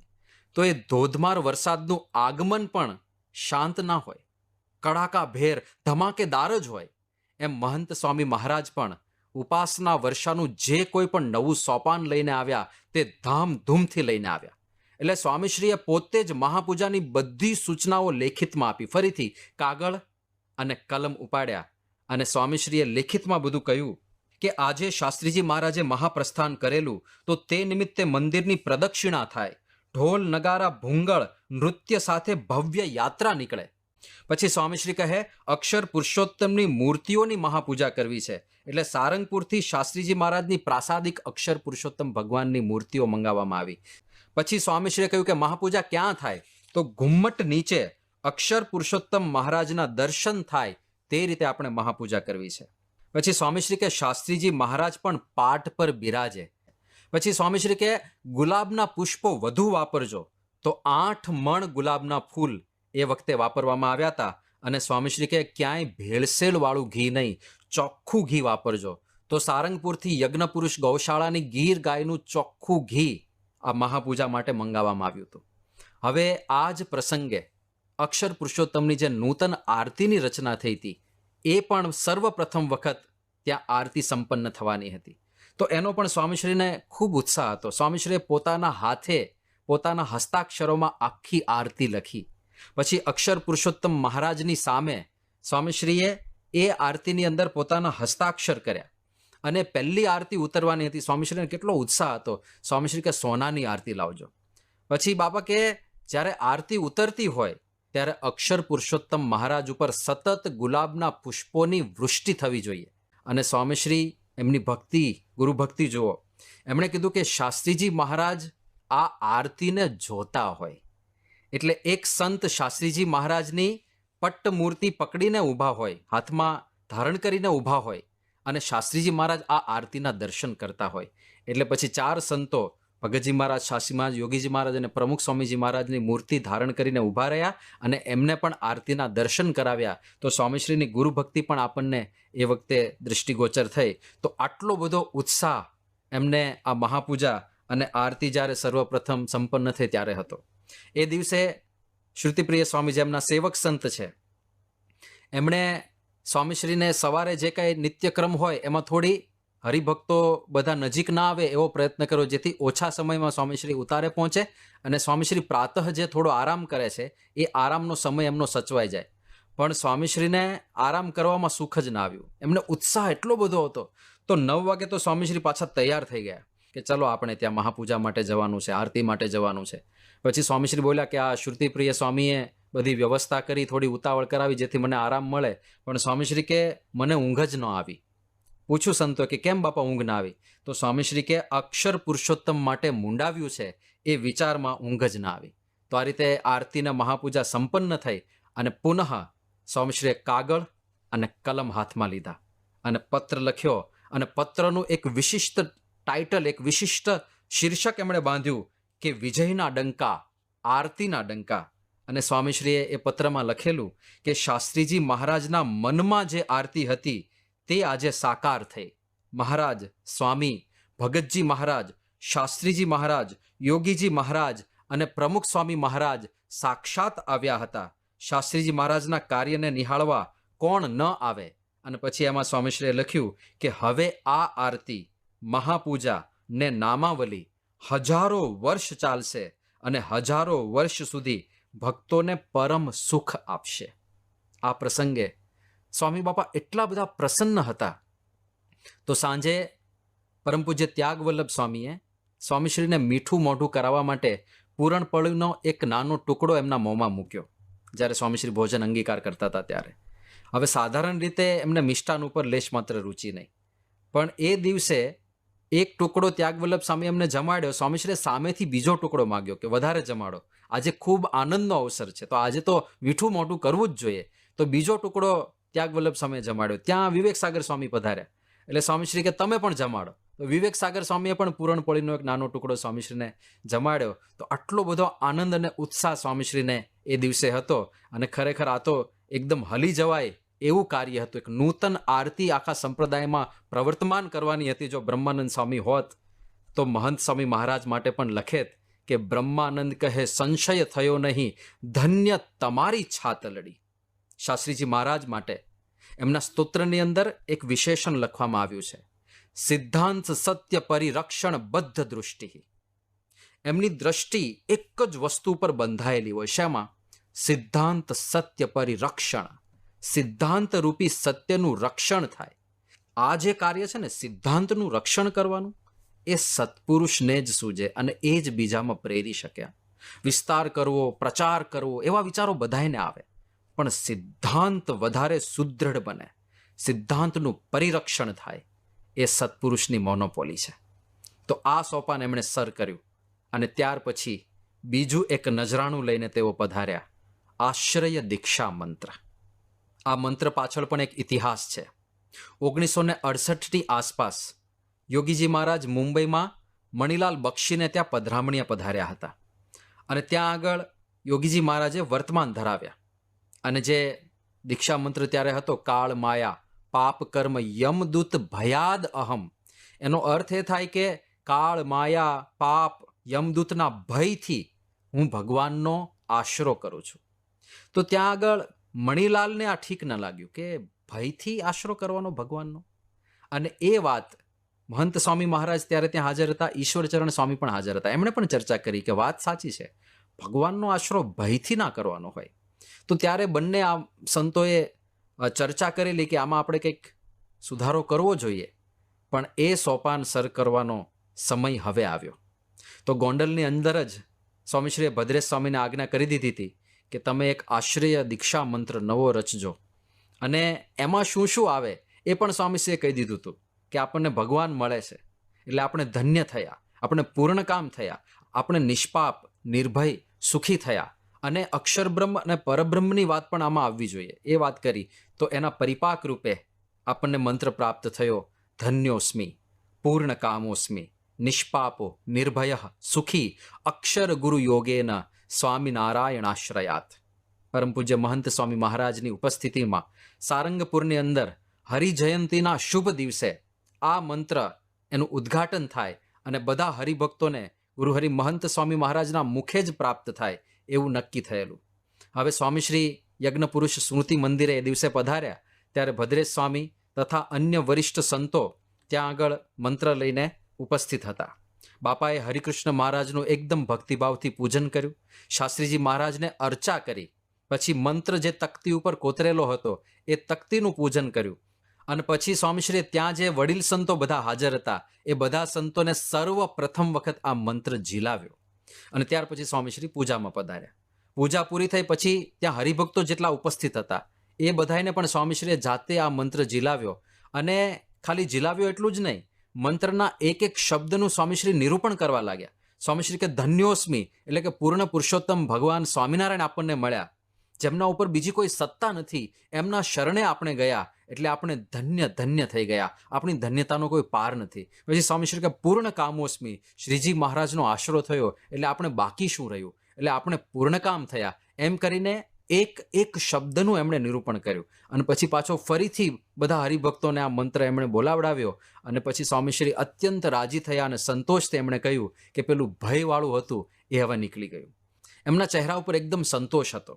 તો એ ધોધમાર વરસાદનું આગમન પણ શાંત ના હોય, કડાકાભેર ધમાકેદાર જ હોય. એમ મહંત સ્વામી મહારાજ પણ ઉપાસના વર્ષાનું જે કોઈ પણ નવું સોપાન લઈને આવ્યા તે ધામધૂમથી લઈને આવ્યા. એટલે સ્વામીશ્રીએ પોતે જ મહાપૂજાની બધી સૂચનાઓ લેખિતમાં આપી. ફરીથી કાગળ અને કલમ ઉપાડ્યા અને સ્વામીશ્રીએ લેખિતમાં બધું કહ્યું કે આજે શાસ્ત્રીજી મહારાજે મહાપ્રસ્થાન કરેલું તો તે નિમિત્તે મંદિરની પ્રદક્ષિણા થાય, ઢોલ નગારા ભૂંગળ નૃત્ય સાથે ભવ્ય યાત્રા નીકળે. પછી સ્વામીશ્રી કહે અક્ષર પુરુષોત્તમની મૂર્તિઓની મહાપૂજા કરવી છે, એટલે સારંગપુરથી શાસ્ત્રીજી મહારાજની પ્રાસાદિક અક્ષર પુરુષોત્તમ ભગવાનની મૂર્તિઓ મંગાવવામાં આવી. પછી સ્વામીશ્રીએ કહ્યું કે મહાપૂજા ક્યાં થાય? તો ઘુમ્મટ નીચે અક્ષર પુરુષોત્તમ મહારાજના દર્શન થાય તે રીતે આપણે મહાપૂજા કરવી છે. પછી સ્વામીશ્રી કે શાસ્ત્રીજી મહારાજ પણ પાઠ પર બિરાજે. પછી સ્વામીશ્રી કે ગુલાબના પુષ્પો વધુ વાપરજો, તો 8 મણ ગુલાબના ફૂલ એ વખતે વાપરવામાં આવ્યા હતા. અને સ્વામીશ્રી કે ક્યાંય ભેળસેળ વાળું ઘી નહીં, ચોખ્ખું ઘી વાપરજો. તો સારંગપુરથી યજ્ઞપુરુષ ગૌશાળાની ગીર ગાયનું ચોખ્ખું ઘી આ મહાપૂજા માટે મંગાવવામાં આવ્યું હતું. હવે આ જ પ્રસંગે અક્ષર પુરુષોત્તમની જે નૂતન આરતીની રચના થઈ હતી એ પણ સર્વપ્રથમ વખત ત્યાં આરતી સંપન્ન થવાની હતી. તો એનો પણ સ્વામીશ્રીને ખૂબ ઉત્સાહ હતો. સ્વામીશ્રીએ પોતાના હાથે પોતાના હસ્તાક્ષરોમાં આખી આરતી લખી. પછી અક્ષર પુરુષોત્તમ મહારાજની સામે સ્વામીશ્રીએ એ આરતીની અંદર પોતાના હસ્તાક્ષર કર્યા અને પહેલી આરતી ઉતરવાની હતી. સ્વામીશ્રીને કેટલો ઉત્સાહ હતો. સ્વામીશ્રી કે સોનાની આરતી લાવજો. પછી બાબા કે જ્યારે આરતી ઉતરતી હોય ત્યારે અક્ષર પુરુષોત્તમ મહારાજ ઉપર સતત ગુલાબના પુષ્પોની વૃષ્ટિ થવી જોઈએ. અને સ્વામીશ્રી એમની ભક્તિ, ગુરુ ભક્તિ જુઓ. એમણે કીધું કે શાસ્ત્રીજી મહારાજ આ આરતીને જોતા હોય. એટલે એક સંત શાસ્ત્રીજી મહારાજની પટ્ટ મૂર્તિ પકડીને ઊભા હોય, હાથમાં ધારણ કરીને ઊભા હોય અને શાસ્ત્રીજી મહારાજ આ આરતીના દર્શન કરતા હોય. એટલે પછી 4 સંતો ભગતજી મહારાજ, શાસ્ત્રી મહારાજ, યોગીજી મહારાજ અને પ્રમુખ સ્વામીજી મહારાજની મૂર્તિ ધારણ કરીને ઊભા રહ્યા અને એમને પણ આરતીના દર્શન કરાવ્યા. તો સ્વામીશ્રીની ગુરુ ભક્તિ પણ આપણને એ વખતે દૃષ્ટિગોચર થઈ. તો આટલો બધો ઉત્સાહ એમને આ મહાપૂજા અને આરતી જ્યારે સર્વપ્રથમ સંપન્ન થઈ ત્યારે હતો. એ દિવસે શ્રુતિપ્રિય સ્વામી જેમના સેવક સંત છે એમણે સ્વામીશ્રીને સવારે જે કાંઈ નિત્યક્રમ હોય એમાં થોડી હરિભક્તો બધા નજીક ના આવે એવો પ્રયત્ન કર્યો, જેથી ઓછા સમયમાં સ્વામીશ્રી ઉતારે પહોંચે અને સ્વામીશ્રી પ્રાતઃ જે થોડો આરામ કરે છે એ આરામનો સમય એમનો સચવાઈ જાય. પણ સ્વામીશ્રીને આરામ કરવામાં સુખ જ ના આવ્યું. એમને ઉત્સાહ એટલો બધો હતો. તો 9 વાગે તો સ્વામીશ્રી પાછા તૈયાર થઈ ગયા કે ચલો આપણે ત્યાં મહાપૂજા માટે જવાનું છે, આરતી માટે જવાનું છે. પછી સ્વામીશ્રી બોલ્યા કે આ શ્રુતિપ્રિય સ્વામીએ બધી વ્યવસ્થા કરી, થોડી ઉતાવળ કરાવી જેથી મને આરામ મળે. પણ સ્વામીશ્રી કે મને ઊંઘ જ ન આવી. પૂછ્યું સંતો કે કેમ બાપા ઊંઘ ના આવી? તો સ્વામીશ્રી કે અક્ષર પુરુષોત્તમ માટે મુંડાવ્યું છે એ વિચારમાં ઊંઘ જ ના આવી. તો આ રીતે આરતીના મહાપૂજા સંપન્ન થઈ અને પુનઃ સ્વામીશ્રીએ કાગળ અને કલમ હાથમાં લીધા અને પત્ર લખ્યો અને પત્રનું એક વિશિષ્ટ ટાઇટલ, એક વિશિષ્ટ શીર્ષક એમણે બાંધ્યું કે વિજયના ડંકા, આરતીના ડંકા. અને સ્વામીશ્રીએ એ પત્રમાં લખેલું કે શાસ્ત્રીજી મહારાજના મનમાં જે આરતી હતી તે આજે સાકાર થઈ. મહારાજ, સ્વામી, ભગતજી મહારાજ, શાસ્ત્રીજી મહારાજ, યોગીજી મહારાજ અને પ્રમુખ સ્વામી મહારાજ સાક્ષાત આવ્યા હતા. શાસ્ત્રીજી મહારાજના કાર્યને નિહાળવા કોણ ન આવે? અને પછી એમાં સ્વામીશ્રીએ લખ્યું કે હવે આ આરતી, મહાપૂજા ને નામાવલી હજારો વર્ષ ચાલશે અને હજારો વર્ષ સુધી ભક્તોને પરમ સુખ આપશે. આ પ્રસંગે સ્વામી બાપા એટલા બધા પ્રસન્ન હતા. તો સાંજે પરમ પૂજ્ય ત્યાગવલ્લભ સ્વામીએ સ્વામીશ્રીને મીઠું મોઢું કરાવવા માટે પૂરણપળીનો એક નાનો ટુકડો એમના મોંમાં મૂક્યો જ્યારે સ્વામીશ્રી ભોજન અંગીકાર કરતા હતા ત્યારે. હવે સાધારણ રીતે એમને મિષ્ટાન ઉપર લેશ માત્ર રુચિ નહીં, પણ એ દિવસે એક ટુકડો ત્યાગવલ્લભ સ્વામી એમને જમાડ્યો. સ્વામીશ્રીએ સામેથી બીજો ટુકડો માગ્યો કે વધારે જમાડો, આજે ખૂબ આનંદનો અવસર છે, તો આજે તો મીઠું મોઢું કરવું જ જોઈએ. તો બીજો ટુકડો ત્યાગવલ્લભ સ્વામીએ જમાડ્યો. ત્યાં વિવેક સાગર સ્વામી પધાર્યા એટલે સ્વામીશ્રી કે તમે પણ જમાડો. તો વિવેક સાગર સ્વામીએ પણ પૂરણપોળીનો એક નાનો ટુકડો સ્વામીશ્રીને જમાડ્યો. તો આટલો બધો આનંદ અને ઉત્સાહ સ્વામીશ્રીને એ દિવસે હતો. અને ખરેખર આ તો એકદમ હલી જવાય એવું કાર્ય હતું. એક નૂતન આરતી આખા સંપ્રદાયમાં પ્રવર્તમાન કરવાની હતી. જો બ્રહ્માનંદ સ્વામી હોત તો મહંત સ્વામી મહારાજ માટે પણ લખેત કે બ્રહ્માનંદ કહે સંશય થયો નહીં, ધન્ય તમારી છાતલડી. શાસ્ત્રીજી મહારાજ માટે એમના સ્તોત્રની અંદર એક વિશેષણ લખવામાં આવ્યું છે, સિદ્ધાંત સત્ય પરિરક્ષણ બદ્ધ દૃષ્ટિ. એમની દ્રષ્ટિ એક જ વસ્તુ પર બંધાયેલી હોય. શેમાં? સિદ્ધાંત સત્ય પરિરક્ષણ. સિદ્ધાંત રૂપી સત્યનું રક્ષણ થાય. આ જે કાર્ય છે ને સિદ્ધાંતનું રક્ષણ કરવાનું, એ સત્પુરુષને જ સૂજે અને એ જ બીજામાં પ્રેરી શકે. વિસ્તાર કરવો, પ્રચાર કરવો, એવા વિચારો બધાયને આવે, પણ સિદ્ધાંત વધારે સુદૃઢ બને, સિદ્ધાંતનું પરિરક્ષણ થાય, એ સત્પુરુષની મોનોપોલી છે. તો આ સોપાન એમણે સર કર્યું. અને ત્યાર પછી બીજું એક નજરાણું લઈને તેઓ પધાર્યા, આશ્રય દીક્ષા મંત્ર. આ મંત્ર પાછળ પણ એક ઇતિહાસ છે. 1968ની આસપાસ યોગીજી મહારાજ મુંબઈમાં મણિલાલ બક્ષીને ત્યાં પધરામણીએ પધાર્યા હતા. અને ત્યાં આગળ યોગીજી મહારાજે વર્તમાન ધરાવ્યા. અને જે દીક્ષા મંત્ર ત્યારે હતો, કાળ માયા પાપ કર્મ યમદૂત ભયાદ અહમ. એનો અર્થ એ થાય કે કાળ માયા પાપ યમદૂતના ભયથી હું ભગવાનનો આશરો કરું છું. તો ત્યાં આગળ મણિલાલને આ ઠીક ન લાગ્યું કે ભયથી આશરો કરવાનો ભગવાનનો. અને એ વાત મહંત સ્વામી મહારાજ ત્યારે ત્યાં હાજર હતા, ઈશ્વરચરણ સ્વામી પણ હાજર હતા. એમણે પણ ચર્ચા કરી કે વાત સાચી છે, ભગવાનનો આશરો ભયથી ના કરવાનો હોય. તો ત્યારે બંને આ સંતોએ ચર્ચા કરેલી કે આમાં આપણે કંઈક સુધારો કરવો જોઈએ, પણ એ સોપાન સર કરવાનો સમય હવે આવ્યો. તો ગોંડલની અંદર જ સ્વામીશ્રીએ ભદ્રેશ સ્વામીને આજ્ઞા કરી દીધી હતી કે તમે એક આશ્રય દીક્ષા મંત્ર નવો રચજો. અને એમાં શું શું આવે એ પણ સ્વામીશ્રીએ કહી દીધું હતું કે આપણને ભગવાન મળે છે એટલે આપણે ધન્ય થયા, આપણે પૂર્ણ કામ થયા, આપણે નિષ્પાપ નિર્ભય સુખી થયા. અને અક્ષર બ્રહ્મ અને પરબ્રહ્મની વાત પણ આમાં આવવી જોઈએ. એ વાત કરી તો એના પરિપાક રૂપે આપણને મંત્ર પ્રાપ્ત થયો, ધન્યોસ્મિ પૂર્ણ કામોસ્મિ નિષ્પાપો નિર્ભય સુખી અક્ષર ગુરુ યોગેન સ્વામિનારાયણાશ્રયાત. પરમ પૂજ્ય મહંત સ્વામી મહારાજની ઉપસ્થિતિમાં સારંગપુરની અંદર હરિજયંતીના શુભ દિવસે આ મંત્ર એનું ઉદ્ઘાટન થાય અને બધા હરિભક્તોને ગુરુહરિ મહંત સ્વામી મહારાજના મુખે જ પ્રાપ્ત થાય એવું નક્કી થયેલું. હવે સ્વામીશ્રી યજ્ઞ પુરુષ સ્મૃતિ મંદિરે એ દિવસે પધાર્યા ત્યારે ભદ્રેશ સ્વામી તથા અન્ય વરિષ્ઠ સંતો ત્યાં આગળ મંત્ર લઈને ઉપસ્થિત હતા. બાપાએ હરિકૃષ્ણ મહારાજનું એકદમ ભક્તિભાવથી પૂજન કર્યું, શાસ્ત્રીજી મહારાજને અર્ચા કરી, પછી મંત્ર જે તકતી ઉપર કોતરેલો હતો એ તકતીનું પૂજન કર્યું. અને પછી સ્વામીશ્રીએ ત્યાં જે વડીલ સંતો બધા હાજર હતા એ બધા સંતોને સર્વપ્રથમ વખત આ મંત્ર ઝીલાવ્યો. અને ત્યાર પછી સ્વામીશ્રી પૂજામાં પધાર્યા. પૂજા પૂરી થઈ પછી ત્યાં હરિભક્તો જેટલા ઉપસ્થિત હતા એ બધાને પણ સ્વામીશ્રીએ જાતે આ મંત્ર ઝીલાવ્યો. અને ખાલી ઝીલાવ્યો એટલું જ નહીં, મંત્રના એક એક શબ્દનું સ્વામીશ્રી નિરૂપણ કરવા લાગ્યા. સ્વામીશ્રી કે ધન્યોસ્મિ એટલે કે પૂર્ણ પુરુષોત્તમ ભગવાન સ્વામિનારાયણ આપણને મળ્યા, જેમના ઉપર બીજી કોઈ સત્તા નથી, એમના શરણે આપણે ગયા એટલે આપણે ધન્ય ધન્ય થઈ ગયા, આપણી ધન્યતાનો કોઈ પાર નથી. પછી સ્વામીશ્રી કે પૂર્ણ કામોસ્મિ, શ્રીજી મહારાજનો આશરો થયો એટલે આપણે બાકી શું રહ્યું, એટલે આપણે પૂર્ણકામ થયા. એમ કરીને એક એક શબ્દનું એમણે નિરૂપણ કર્યું. અને પછી પાછો ફરીથી બધા હરિભક્તોને આ મંત્ર એમણે બોલાવડાવ્યો. અને પછી સ્વામીશ્રી અત્યંત રાજી થયા અને સંતોષથી એમણે કહ્યું કે પેલું ભયવાળું હતું એ હવે નીકળી ગયું. એમના ચહેરા ઉપર એકદમ સંતોષ હતો.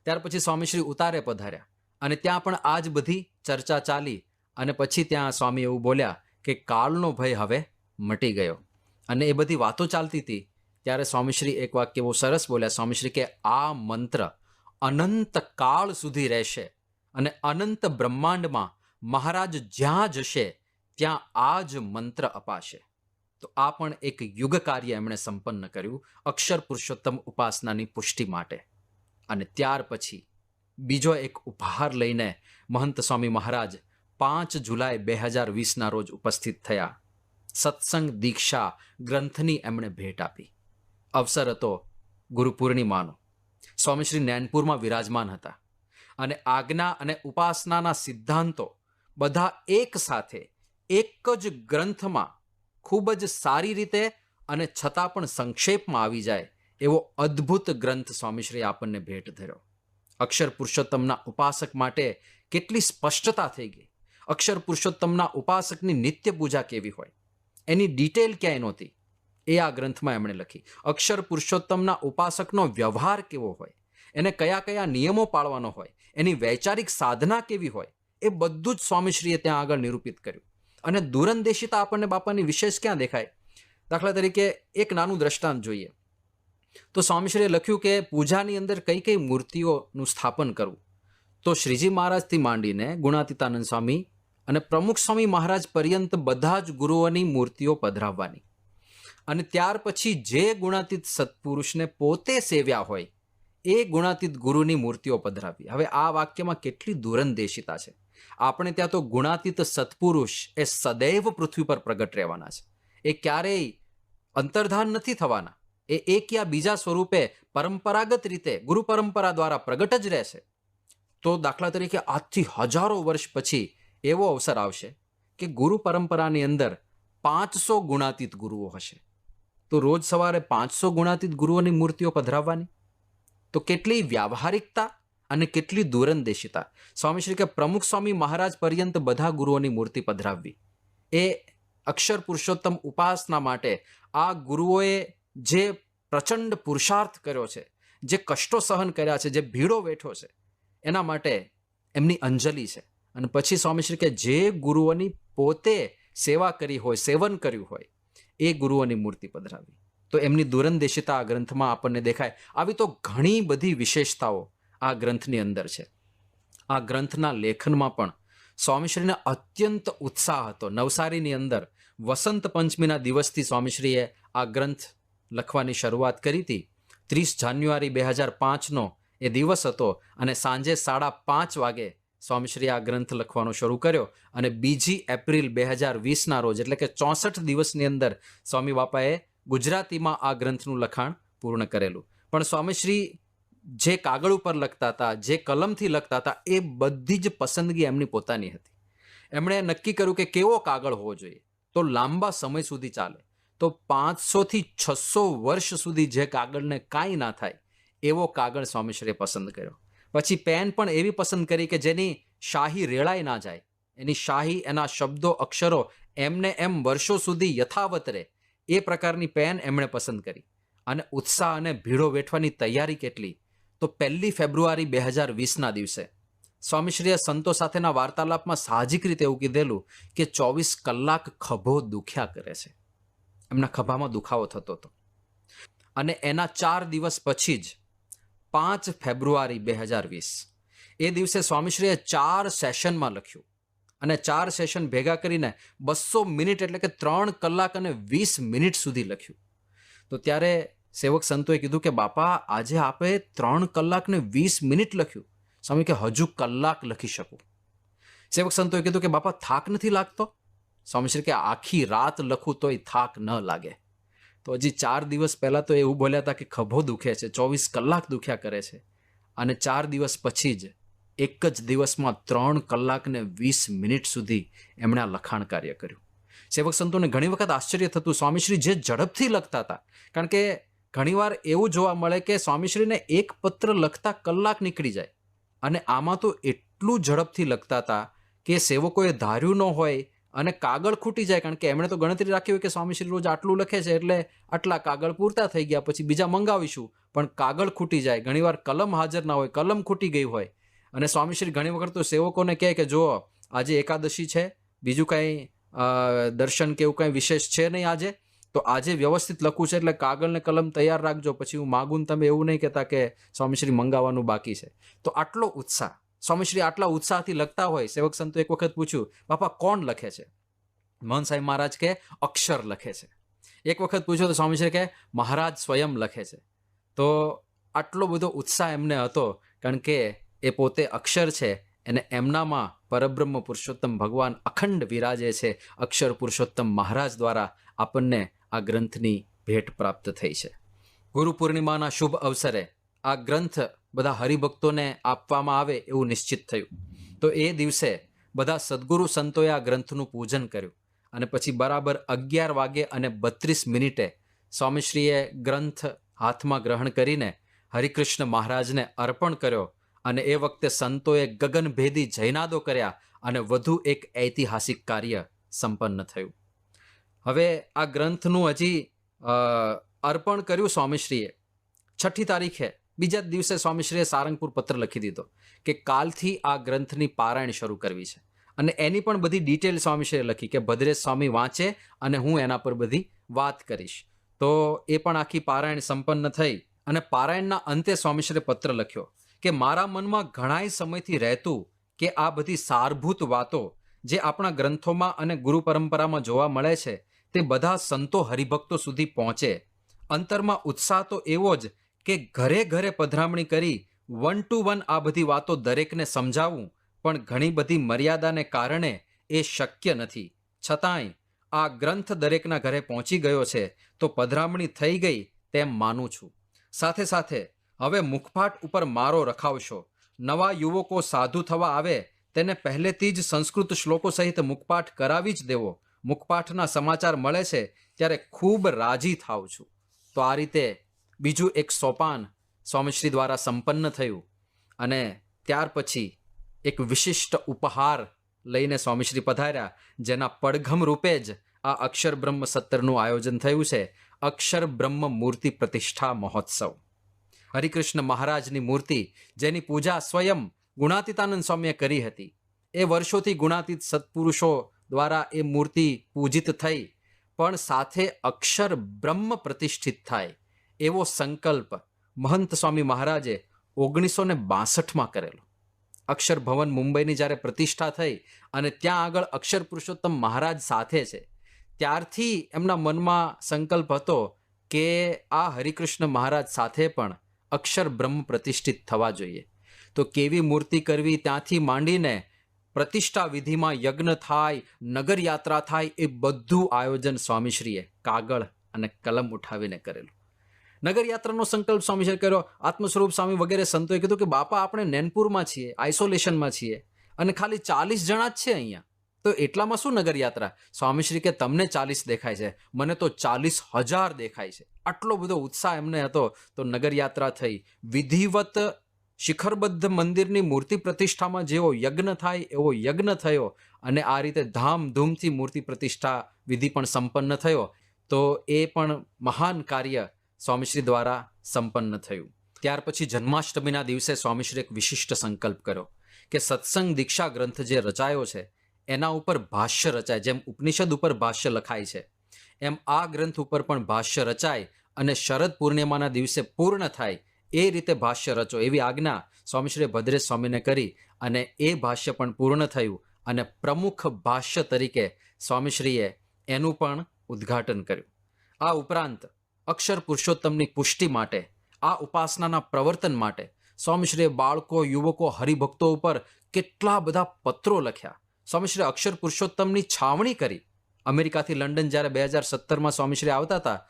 ત્યાર પછી સ્વામીશ્રી ઉતારે પધાર્યા અને ત્યાં પણ આ જ બધી ચર્ચા ચાલી. અને પછી ત્યાં સ્વામી એવું બોલ્યા કે કાળનો ભય હવે મટી ગયો. અને એ બધી વાતો ચાલતી હતી ત્યારે સ્વામીશ્રી એક વાક્ય બહુ સરસ બોલ્યા. સ્વામીશ્રી કે આ મંત્ર અનંત કાળ સુધી રહેશે અને અનંત બ્રહ્માંડમાં મહારાજ જ્યાં જશે ત્યાં આ જ મંત્ર અપાશે. તો આ પણ એક યુગ કાર્ય એમણે સંપન્ન કર્યું અક્ષર પુરુષોત્તમ ઉપાસનાની પુષ્ટિ માટે. અને ત્યાર પછી બીજો એક ઉપહાર લઈને મહંત સ્વામી મહારાજ 5 જુલાઈ 2020ના રોજ ઉપસ્થિત થયા. સત્સંગ દીક્ષા ગ્રંથની એમણે ભેટ આપી. અવસર હતો ગુરુ પૂર્ણિમાનો. સ્વામીશ્રી નૈનપુરમાં વિરાજમાન હતા અને આજ્ઞા અને ઉપાસનાના સિદ્ધાંતો બધા એક સાથે એક જ ગ્રંથમાં ખૂબ જ સારી રીતે અને છતાં પણ સંક્ષેપમાં આવી જાય એવો અદ્ભુત ગ્રંથ સ્વામીશ્રીએ આપણને ભેટ ધર્યો. અક્ષર પુરુષોત્તમના ઉપાસક માટે કેટલી સ્પષ્ટતા થઈ ગઈ. અક્ષર પુરુષોત્તમના ઉપાસકની નિત્ય પૂજા કેવી હોય એની ડિટેલ ક્યાંય નહોતી, એ આ ગ્રંથમાં એમણે લખી. અક્ષર પુરુષોત્તમના ઉપાસકનો વ્યવહાર કેવો હોય, એને કયા કયા નિયમો પાળવાનો હોય, એની વૈચારિક સાધના કેવી હોય, એ બધું જ સ્વામીશ્રીએ ત્યાં આગળ નિરૂપિત કર્યું. અને દૂરંદેશિતા આપણને બાપાની વિશેષ ક્યાં દેખાય? દાખલા તરીકે એક નાનું દ્રષ્ટાંત જોઈએ તો સ્વામીશ્રીએ લખ્યું કે પૂજાની અંદર કઈ કઈ મૂર્તિઓનું સ્થાપન કરવું. તો શ્રીજી મહારાજથી માંડીને ગુણાતીતાનંદ સ્વામી અને પ્રમુખ સ્વામી મહારાજ પર્યંત બધા જ ગુરુઓની મૂર્તિઓ પધરાવવાની. અને ત્યાર પછી જે ગુણાતીત સત્પુરુષને પોતે સેવ્યા હોય એ ગુણાતીત ગુરુની મૂર્તિઓ પધરાવી. હવે આ વાક્યમાં કેટલી દૂરંદેશિતા છે. આપણે ત્યાં તો ગુણાતીત સત્પુરુષ એ સદૈવ પૃથ્વી પર પ્રગટ રહેવાના છે. એ ક્યારેય અંતર્ધાન નથી થવાના. એ એક યા બીજા સ્વરૂપે પરંપરાગત રીતે ગુરુ પરંપરા દ્વારા પ્રગટ જ રહેશે. તો દાખલા તરીકે આજથી હજારો વર્ષ પછી એવો અવસર આવશે કે ગુરુ પરંપરાની અંદર 500 ગુણાતીત ગુરુઓ હશે. તો રોજ સવારે 500 ગુણાતીત ગુરુઓની મૂર્તિઓ પધરાવવાની. તો કેટલી વ્યાવહારિકતા અને કેટલી દૂરંદેશિતા. સ્વામીશ્રી કે પ્રમુખ સ્વામી મહારાજ પર્યંત બધા ગુરુઓની મૂર્તિ પધરાવવી એ અક્ષર પુરુષોત્તમ ઉપાસના માટે આ ગુરુઓએ જે પ્રચંડ પુરુષાર્થ કર્યો છે, જે કષ્ટો સહન કર્યા છે, જે ભીડો વેઠો છે, એના માટે એમની અંજલિ છે. અને પછી સ્વામીશ્રી કે જે ગુરુઓની પોતે સેવા કરી હોય, સેવન કર્યું હોય એ ગુરુઓની મૂર્તિ પધરાવી. તો એમની દૂરંદેશિતા આ ગ્રંથમાં આપણને દેખાય. આવી તો ઘણી બધી વિશેષતાઓ આ ગ્રંથની અંદર છે. આ ગ્રંથના લેખનમાં પણ સ્વામીશ્રીને અત્યંત ઉત્સાહ હતો. નવસારીની અંદર વસંત પંચમીના દિવસથી સ્વામીશ્રીએ આ ગ્રંથ લખવાની શરૂઆત કરી હતી. 30 જાન્યુઆરી 2005નો એ દિવસ હતો અને સાંજે 5:30 વાગે સ્વામીશ્રીએ આ ગ્રંથ લખવાનો શરૂ કર્યો અને 2 એપ્રિલ 2020ના રોજ એટલે કે 64 દિવસની અંદર સ્વામી બાપાએ ગુજરાતીમાં આ ગ્રંથનું લખાણ પૂર્ણ કરેલું. પણ સ્વામીશ્રી જે કાગળ ઉપર લખતા હતા, જે કલમથી લખતા હતા, એ બધી જ પસંદગી એમની પોતાની હતી. એમણે નક્કી કર્યું કે કેવો કાગળ હોવો જોઈએ તો લાંબા સમય સુધી ચાલે. તો 500 થી 600 વર્ષ સુધી જે કાગળને કાંઈ ના થાય એવો કાગળ સ્વામીશ્રીએ પસંદ કર્યો. પછી પેન પણ એવી પસંદ કરી કે જેની શાહી રેળાઈ ના જાય, એની શાહી, એના શબ્દો, અક્ષરો એમને એમ વર્ષો સુધી યથાવત રહે એ પ્રકારની પેન એમણે પસંદ કરી. અને ઉત્સાહ અને ભીડો વેઠવાની તૈયારી કેટલી. તો 1 ફેબ્રુઆરી 2020ના દિવસે સ્વામીશ્રીએ સંતો સાથેના વાર્તાલાપમાં સાહજિક રીતે એવું કીધેલું કે 24 કલાક ખભો દુખ્યા કરે છે. એમના ખભામાં દુખાવો થતો હતો. અને એના 4 દિવસ પછી જ 5 ફેબ્રુઆરી 2020 એ દિવસે સ્વામીશ્રીએ 4 સેશનમાં લખ્યું અને 4 સેશન ભેગા કરીને 200 મિનિટ એટલે કે 3 કલાક અને 20 મિનિટ સુધી લખ્યું. તો ત્યારે સેવક સંતોએ કીધું કે બાપા આજે આપે 3 કલાક ને 20 મિનિટ લખ્યું. સ્વામી કે હજુ કલાક લખી શકું. સેવક સંતોએ કીધું કે બાપા થાક નથી લાગતો? સ્વામીશ્રી કે આખી રાત લખું તોય થાક ન લાગે. તો હજી 4 દિવસ પહેલા તો એવું બોલ્યા હતા કે ખભો દુખે છે, 24 કલાક દુખ્યા કરે છે. અને 4 દિવસ પછી જ એક જ દિવસમાં 3 કલાક ને 20 મિનિટ સુધી એમણે આ લખાણ કાર્ય કર્યું. સેવક સંતોને ઘણી વખત આશ્ચર્ય થતું સ્વામીશ્રી જે ઝડપથી લખતા હતા. કારણ કે ઘણીવાર એવું જોવા મળે કે સ્વામીશ્રીને એક પત્ર લખતા કલાક નીકળી જાય અને આમાં તો એટલું ઝડપથી લખતા હતા કે સેવકોએ ધાર્યું ન હોય અને કાગળ ખૂટી જાય. કારણ કે એમણે તો ગણતરી રાખી હોય કે સ્વામીશ્રી રોજ આટલું લખે છે એટલે આટલા કાગળ પૂરતા થઈ ગયા, પછી બીજા મંગાવીશું. પણ કાગળ ખૂટી જાય, ઘણીવાર કલમ હાજર ના હોય, કલમ ખૂટી ગઈ હોય. અને સ્વામીશ્રી ઘણી વખત તો સેવકોને કહે કે જો આજે એકાદશી છે, બીજું કાંઈ દર્શન કે એવું કાંઈ વિશેષ છે નહીં આજે, તો આજે વ્યવસ્થિત લખવું છે એટલે કાગળ ને કલમ તૈયાર રાખજો, પછી હું માગું તમે એવું નહીં કહેતા કે સ્વામીશ્રી મંગાવવાનું બાકી છે. તો આટલો ઉત્સાહ, સ્વામીશ્રી આટલા ઉત્સાહથી લખતા હોય. સેવક સંતો એક વખત પૂછ્યું બાપા કોણ લખે છે? મહંત સાહેબ મહારાજ કે અક્ષર લખે છે. એક વખત પૂછ્યું તો સ્વામીશ્રી કે મહારાજ સ્વયં લખે છે. તો આટલો બધો ઉત્સાહ એમને હતો કારણ કે એ પોતે અક્ષર છે અને એમનામાં પરબ્રહ્મ પુરુષોત્તમ ભગવાન અખંડ વિરાજે છે. અક્ષર પુરુષોત્તમ મહારાજ દ્વારા આપણને આ ગ્રંથની ભેટ પ્રાપ્ત થઈ છે. ગુરુ પૂર્ણિમાના શુભ અવસરે આ ગ્રંથ બધા હરિભક્તોને આપવામાં આવે એવું નિશ્ચિત થયું. તો એ દિવસે બધા સદગુરુ સંતોએ આ ગ્રંથનું પૂજન કર્યું અને પછી બરાબર 11:32 સ્વામીશ્રીએ ગ્રંથ હાથમાં ગ્રહણ કરીને હરિકૃષ્ણ મહારાજને અર્પણ કર્યો અને એ વખતે સંતોએ ગગનભેદી જયનાદો કર્યા અને વધુ એક ઐતિહાસિક કાર્ય સંપન્ન થયું. હવે આ ગ્રંથનું હજી અર્પણ કર્યું સ્વામીશ્રીએ 6ઠી તારીખે. બીજા જ દિવસે સ્વામીશ્રીએ સારંગપુર પત્ર લખી દીધો કે કાલથી આ ગ્રંથની પારાયણ શરૂ કરવી છે. અને એની પણ બધી ડિટેલ સ્વામીશ્રીએ લખી કે ભદ્રેશ સ્વામી વાંચે અને હું એના પર બધી વાત કરીશ. તો એ પણ આખી પારાયણ સંપન્ન થઈ અને પારાયણના અંતે સ્વામીશ્રીએ પત્ર લખ્યો કે મારા મનમાં ઘણાય સમયથી રહેતું કે આ બધી સારભૂત વાતો જે આપણા ગ્રંથોમાં અને ગુરુ પરંપરામાં જોવા મળે છે તે બધા સંતો હરિભક્તો સુધી પહોંચે. અંતરમાં ઉત્સાહ તો એવો જ કે ઘરે ઘરે પધરામણી કરી 1 to 1 આ બધી વાતો દરેકને સમજાવું, પણ ઘણી બધી મર્યાદાને કારણે એ શક્ય નથી. છતાંય આ ગ્રંથ દરેકના ઘરે પહોંચી ગયો છે તો પધરામણી થઈ ગઈ તેમ માનું છું. સાથે સાથે હવે મુખપાઠ ઉપર મારો રખાવશો. નવા યુવકો સાધુ થવા આવે તેને પહેલેથી જ સંસ્કૃત શ્લોકો સહિત મુખપાઠ કરાવી જ દેવો. મુખપાઠના સમાચાર મળે છે ત્યારે ખૂબ રાજી થાઉં છું. તો આ રીતે બીજું એક સોપાન સ્વામીશ્રી દ્વારા સંપન્ન થયું અને ત્યાર પછી એક વિશિષ્ટ ઉપહાર લઈને સ્વામીશ્રી પધાર્યા, જેના પડઘમ રૂપે જ આ અક્ષર બ્રહ્મ સત્રનું આયોજન થયું છે. અક્ષર બ્રહ્મ મૂર્તિ પ્રતિષ્ઠા મહોત્સવ. હરિકૃષ્ણ મહારાજની મૂર્તિ જેની પૂજા સ્વયં ગુણાતીતાનંદ સ્વામીએ કરી હતી. એ વર્ષોથી ગુણાતીત સત્પુરુષો દ્વારા એ મૂર્તિ પૂજિત થઈ, પણ સાથે અક્ષર બ્રહ્મ પ્રતિષ્ઠિત થાય એવો સંકલ્પ મહંત સ્વામી મહારાજે 1962માં કરેલો. અક્ષર ભવન મુંબઈની જ્યારે પ્રતિષ્ઠા થઈ અને ત્યાં આગળ અક્ષર પુરુષોત્તમ મહારાજ સાથે છે, ત્યારથી એમના મનમાં સંકલ્પ હતો કે આ હરિકૃષ્ણ મહારાજ સાથે પણ અક્ષર બ્રહ્મ પ્રતિષ્ઠિત થવા જોઈએ. તો કેવી મૂર્તિ કરવી ત્યાંથી માંડીને પ્રતિષ્ઠા વિધિમાં યજ્ઞ થાય, નગર યાત્રા થાય, એ બધું આયોજન સ્વામીશ્રીએ કાગળ અને કલમ ઉઠાવીને કરેલું. નગર યાત્રાનો સંકલ્પ સ્વામીશ્રીએ કર્યો. આત્મસ્વરૂપ સ્વામી વગેરે સંતોએ કીધું કે બાપા આપણે નેનપુરમાં છીએ, આઇસોલેશનમાં છીએ અને ખાલી 40 જણા જ છે અહીંયા, તો એટલામાં શું નગર યાત્રા? સ્વામીશ્રી કે તમને 40 દેખાય છે, મને તો 40,000 દેખાય છે. આટલો બધો ઉત્સાહ એમને હતો. તો નગર યાત્રા થઈ. વિધિવત શિખરબદ્ધ મંદિરની મૂર્તિ પ્રતિષ્ઠામાં જેવો યજ્ઞ થાય એવો યજ્ઞ થયો અને આ રીતે ધામધૂમથી મૂર્તિ પ્રતિષ્ઠા વિધિ પણ સંપન્ન થયો. તો એ પણ મહાન કાર્ય સ્વામીશ્રી દ્વારા સંપન્ન થયું. ત્યાર પછી જન્માષ્ટમીના દિવસે સ્વામીશ્રી એક વિશિષ્ટ સંકલ્પ કર્યો કે સત્સંગ દીક્ષા ગ્રંથ જે રચાયો છે એના ઉપર ભાષ્ય રચાય. જેમ ઉપનિષદ ઉપર ભાષ્ય લખાય છે એમ આ ગ્રંથ ઉપર પણ ભાષ્ય રચાય અને શરદ પૂર્ણિમાના દિવસે પૂર્ણ થાય એ રીતે ભાષ્ય રચો એવી આજ્ઞા સ્વામીશ્રીએ ભદ્રેશ સ્વામીને કરી અને એ ભાષ્ય પણ પૂર્ણ થયું અને પ્રમુખ ભાષ્ય તરીકે સ્વામીશ્રીએ એનું પણ ઉદ્ઘાટન કર્યું. આ ઉપરાંત અક્ષર પુરુષોત્તમની પુષ્ટિ માટે, આ ઉપાસનાના પ્રવર્તન માટે સ્વામીશ્રીએ બાળકો, યુવકો, હરિભક્તો ઉપર કેટલા બધા પત્રો લખ્યા. સ્વામીશ્રીએ અક્ષર પુરુષોત્તમની છાવણી કરી. અમેરિકાથી લંડન જ્યારે 2017માં સ્વામીશ્રી આવતા હતા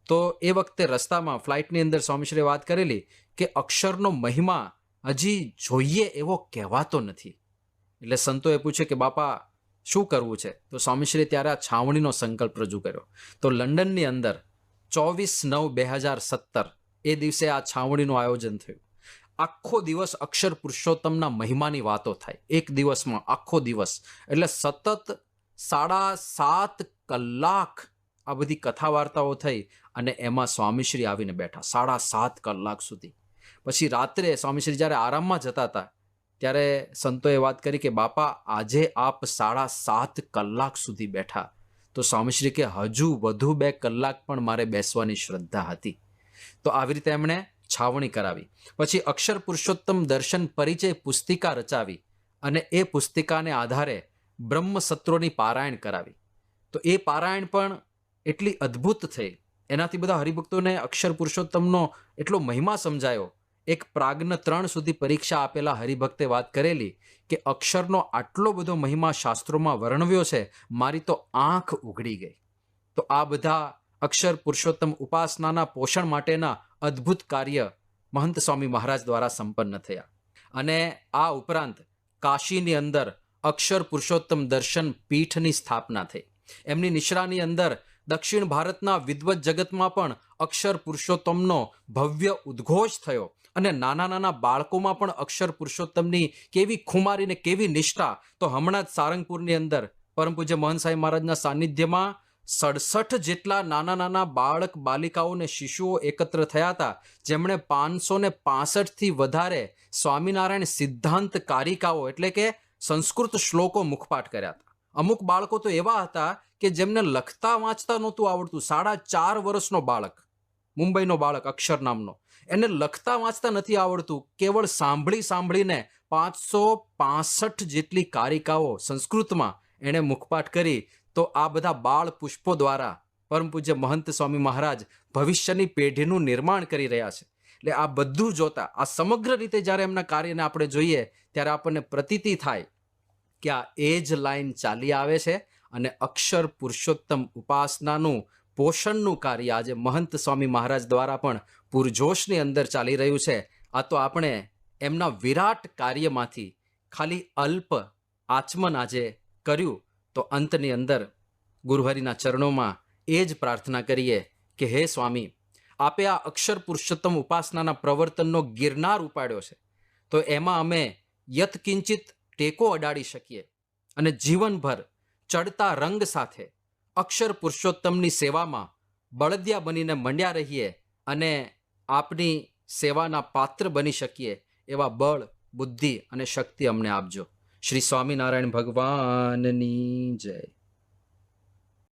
તો એ વખતે રસ્તામાં ફ્લાઇટની અંદર સ્વામીશ્રીએ વાત કરેલી કે અક્ષરનો મહિમા હજી જોઈએ એવો કહેવાતો નથી. એટલે સંતોએ પૂછ્યું કે બાપા શું કરવું છે? તો સ્વામીશ્રીએ ત્યારે આ છાવણીનો સંકલ્પ રજૂ કર્યો. તો લંડનની અંદર 24/9/2017 એ દિવસે આ છાવણીનું આયોજન થયું. આખો દિવસ અક્ષર પુરુષોત્તમના મહિમાની વાતો થાય. એક દિવસમાં આખો દિવસ એટલે સતત 7.5 કલાક આ બધી કથા વાર્તાઓ થઈ અને એમાં સ્વામીશ્રી આવીને બેઠા 7.5 કલાક સુધી. પછી રાત્રે સ્વામીશ્રી જ્યારે આરામમાં જતા હતા ત્યારે સંતોએ વાત કરી કે બાપા આજે આપ 7.5 કલાક સુધી બેઠા. તો સ્વામીશ્રી કે હજુ વધુ 2 કલાક પણ મારે બેસવાની શ્રદ્ધા હતી. તો આવી રીતે એમણે છાવણી કરાવી. પછી અક્ષર પુરુષોત્તમ દર્શન પરિચય પુસ્તિકા રચાવી અને એ પુસ્તિકાને આધારે બ્રહ્મસત્રોની પારાયણ કરાવી. તો એ પારાયણ પણ એટલી અદ્ભુત થઈ. એનાથી બધા હરિભક્તોને અક્ષર પુરુષોત્તમનો એટલો મહિમા સમજાયો. એક પ્રાગ્ન 3 સુધી પરીક્ષા આપેલા હરિભક્તે વાત કરેલી કે અક્ષરનો આટલો બધો મહિમા શાસ્ત્રોમાં વર્ણવ્યો છે, મારી તો આંખ ઉઘડી ગઈ. તો આ બધા અક્ષર પુરુષોત્તમ ઉપાસનાના પોષણ માટેના અદ્ભુત કાર્ય મહંત સ્વામી મહારાજ દ્વારા સંપન્ન થયા. અને આ ઉપરાંત કાશીની અંદર અક્ષર પુરુષોત્તમ દર્શન પીઠની સ્થાપના થઈ. એમની નિશ્રાની અંદર દક્ષિણ ભારતના વિદ્વત જગતમાં પણ અક્ષર પુરુષોત્તમનો ભવ્ય ઉદ્ઘોષ થયો અને નાના નાના બાળકોમાં પણ અક્ષર પુરુષોત્તમની કેવી ખુમારી ને કેવી નિષ્ઠા. તો હમણાં જ સારંગપુરની અંદર પરમ પૂજ્ય મહંત સાંઈ મહારાજના સાનિધ્યમાં 67 જેટલા નાના નાના બાળક બાલિકાઓ અને શિશુઓ એકત્ર થયા હતા, જેમણે 565 થી વધારે સ્વામિનારાયણ સિદ્ધાંત કારિકાઓ એટલે કે સંસ્કૃત શ્લોકો મુખપાઠ કર્યા હતા. અમુક બાળકો તો એવા હતા કે જેમને લખતા વાંચતા નહોતું આવડતું. 4.5 વર્ષનો બાળક, મુંબઈનો બાળક અક્ષર નામનો, એને લખતા વાંચતા નથી આવડતું. કેવળ સાંભળીને 565 જેટલી કારિકાઓ સંસ્કૃતમાં એણે મુખપાઠ કરી. તો આ બધા બાળ પુષ્પો દ્વારા પરમ પૂજ્ય મહંત સ્વામી મહારાજ ભવિષ્યની પેઢીનું નિર્માણ કરી રહ્યા છે. એટલે આ બધું જોતા, આ સમગ્ર રીતે જ્યારે એમના કાર્યને આપણે જોઈએ ત્યારે આપણને પ્રતીતિ થાય કે આ એ જ લાઈન ચાલી આવે છે અને અક્ષર પુરુષોત્તમ ઉપાસનાનું પોષણનું કાર્ય આજે મહંત સ્વામી મહારાજ દ્વારા પણ પૂરજોશની અંદર ચાલી રહ્યું છે. આ તો આપણે એમના વિરાટ કાર્યમાંથી ખાલી અલ્પ આચમન આજે કર્યું. તો અંતની અંદર ગુરુહરિના ચરણોમાં એ જ પ્રાર્થના કરીએ કે હે સ્વામી, આપે આ અક્ષર પુરુષોત્તમ ઉપાસનાના પ્રવર્તનનો ગિરનાર ઉપાડ્યો છે, તો એમાં અમે યત્કિંચિત ટેકો અડાડી શકીએ અને જીવનભર ચડતા રંગ સાથે અક્ષર પુરુષોત્તમની સેવામાં બળદિયા બનીને મંડ્યા રહીએ અને આપની સેવાના પાત્ર બની શકીએ એવા બળ, બુદ્ધિ અને શક્તિ અમને આપજો. શ્રી સ્વામિનારાયણ ભગવાનની જય.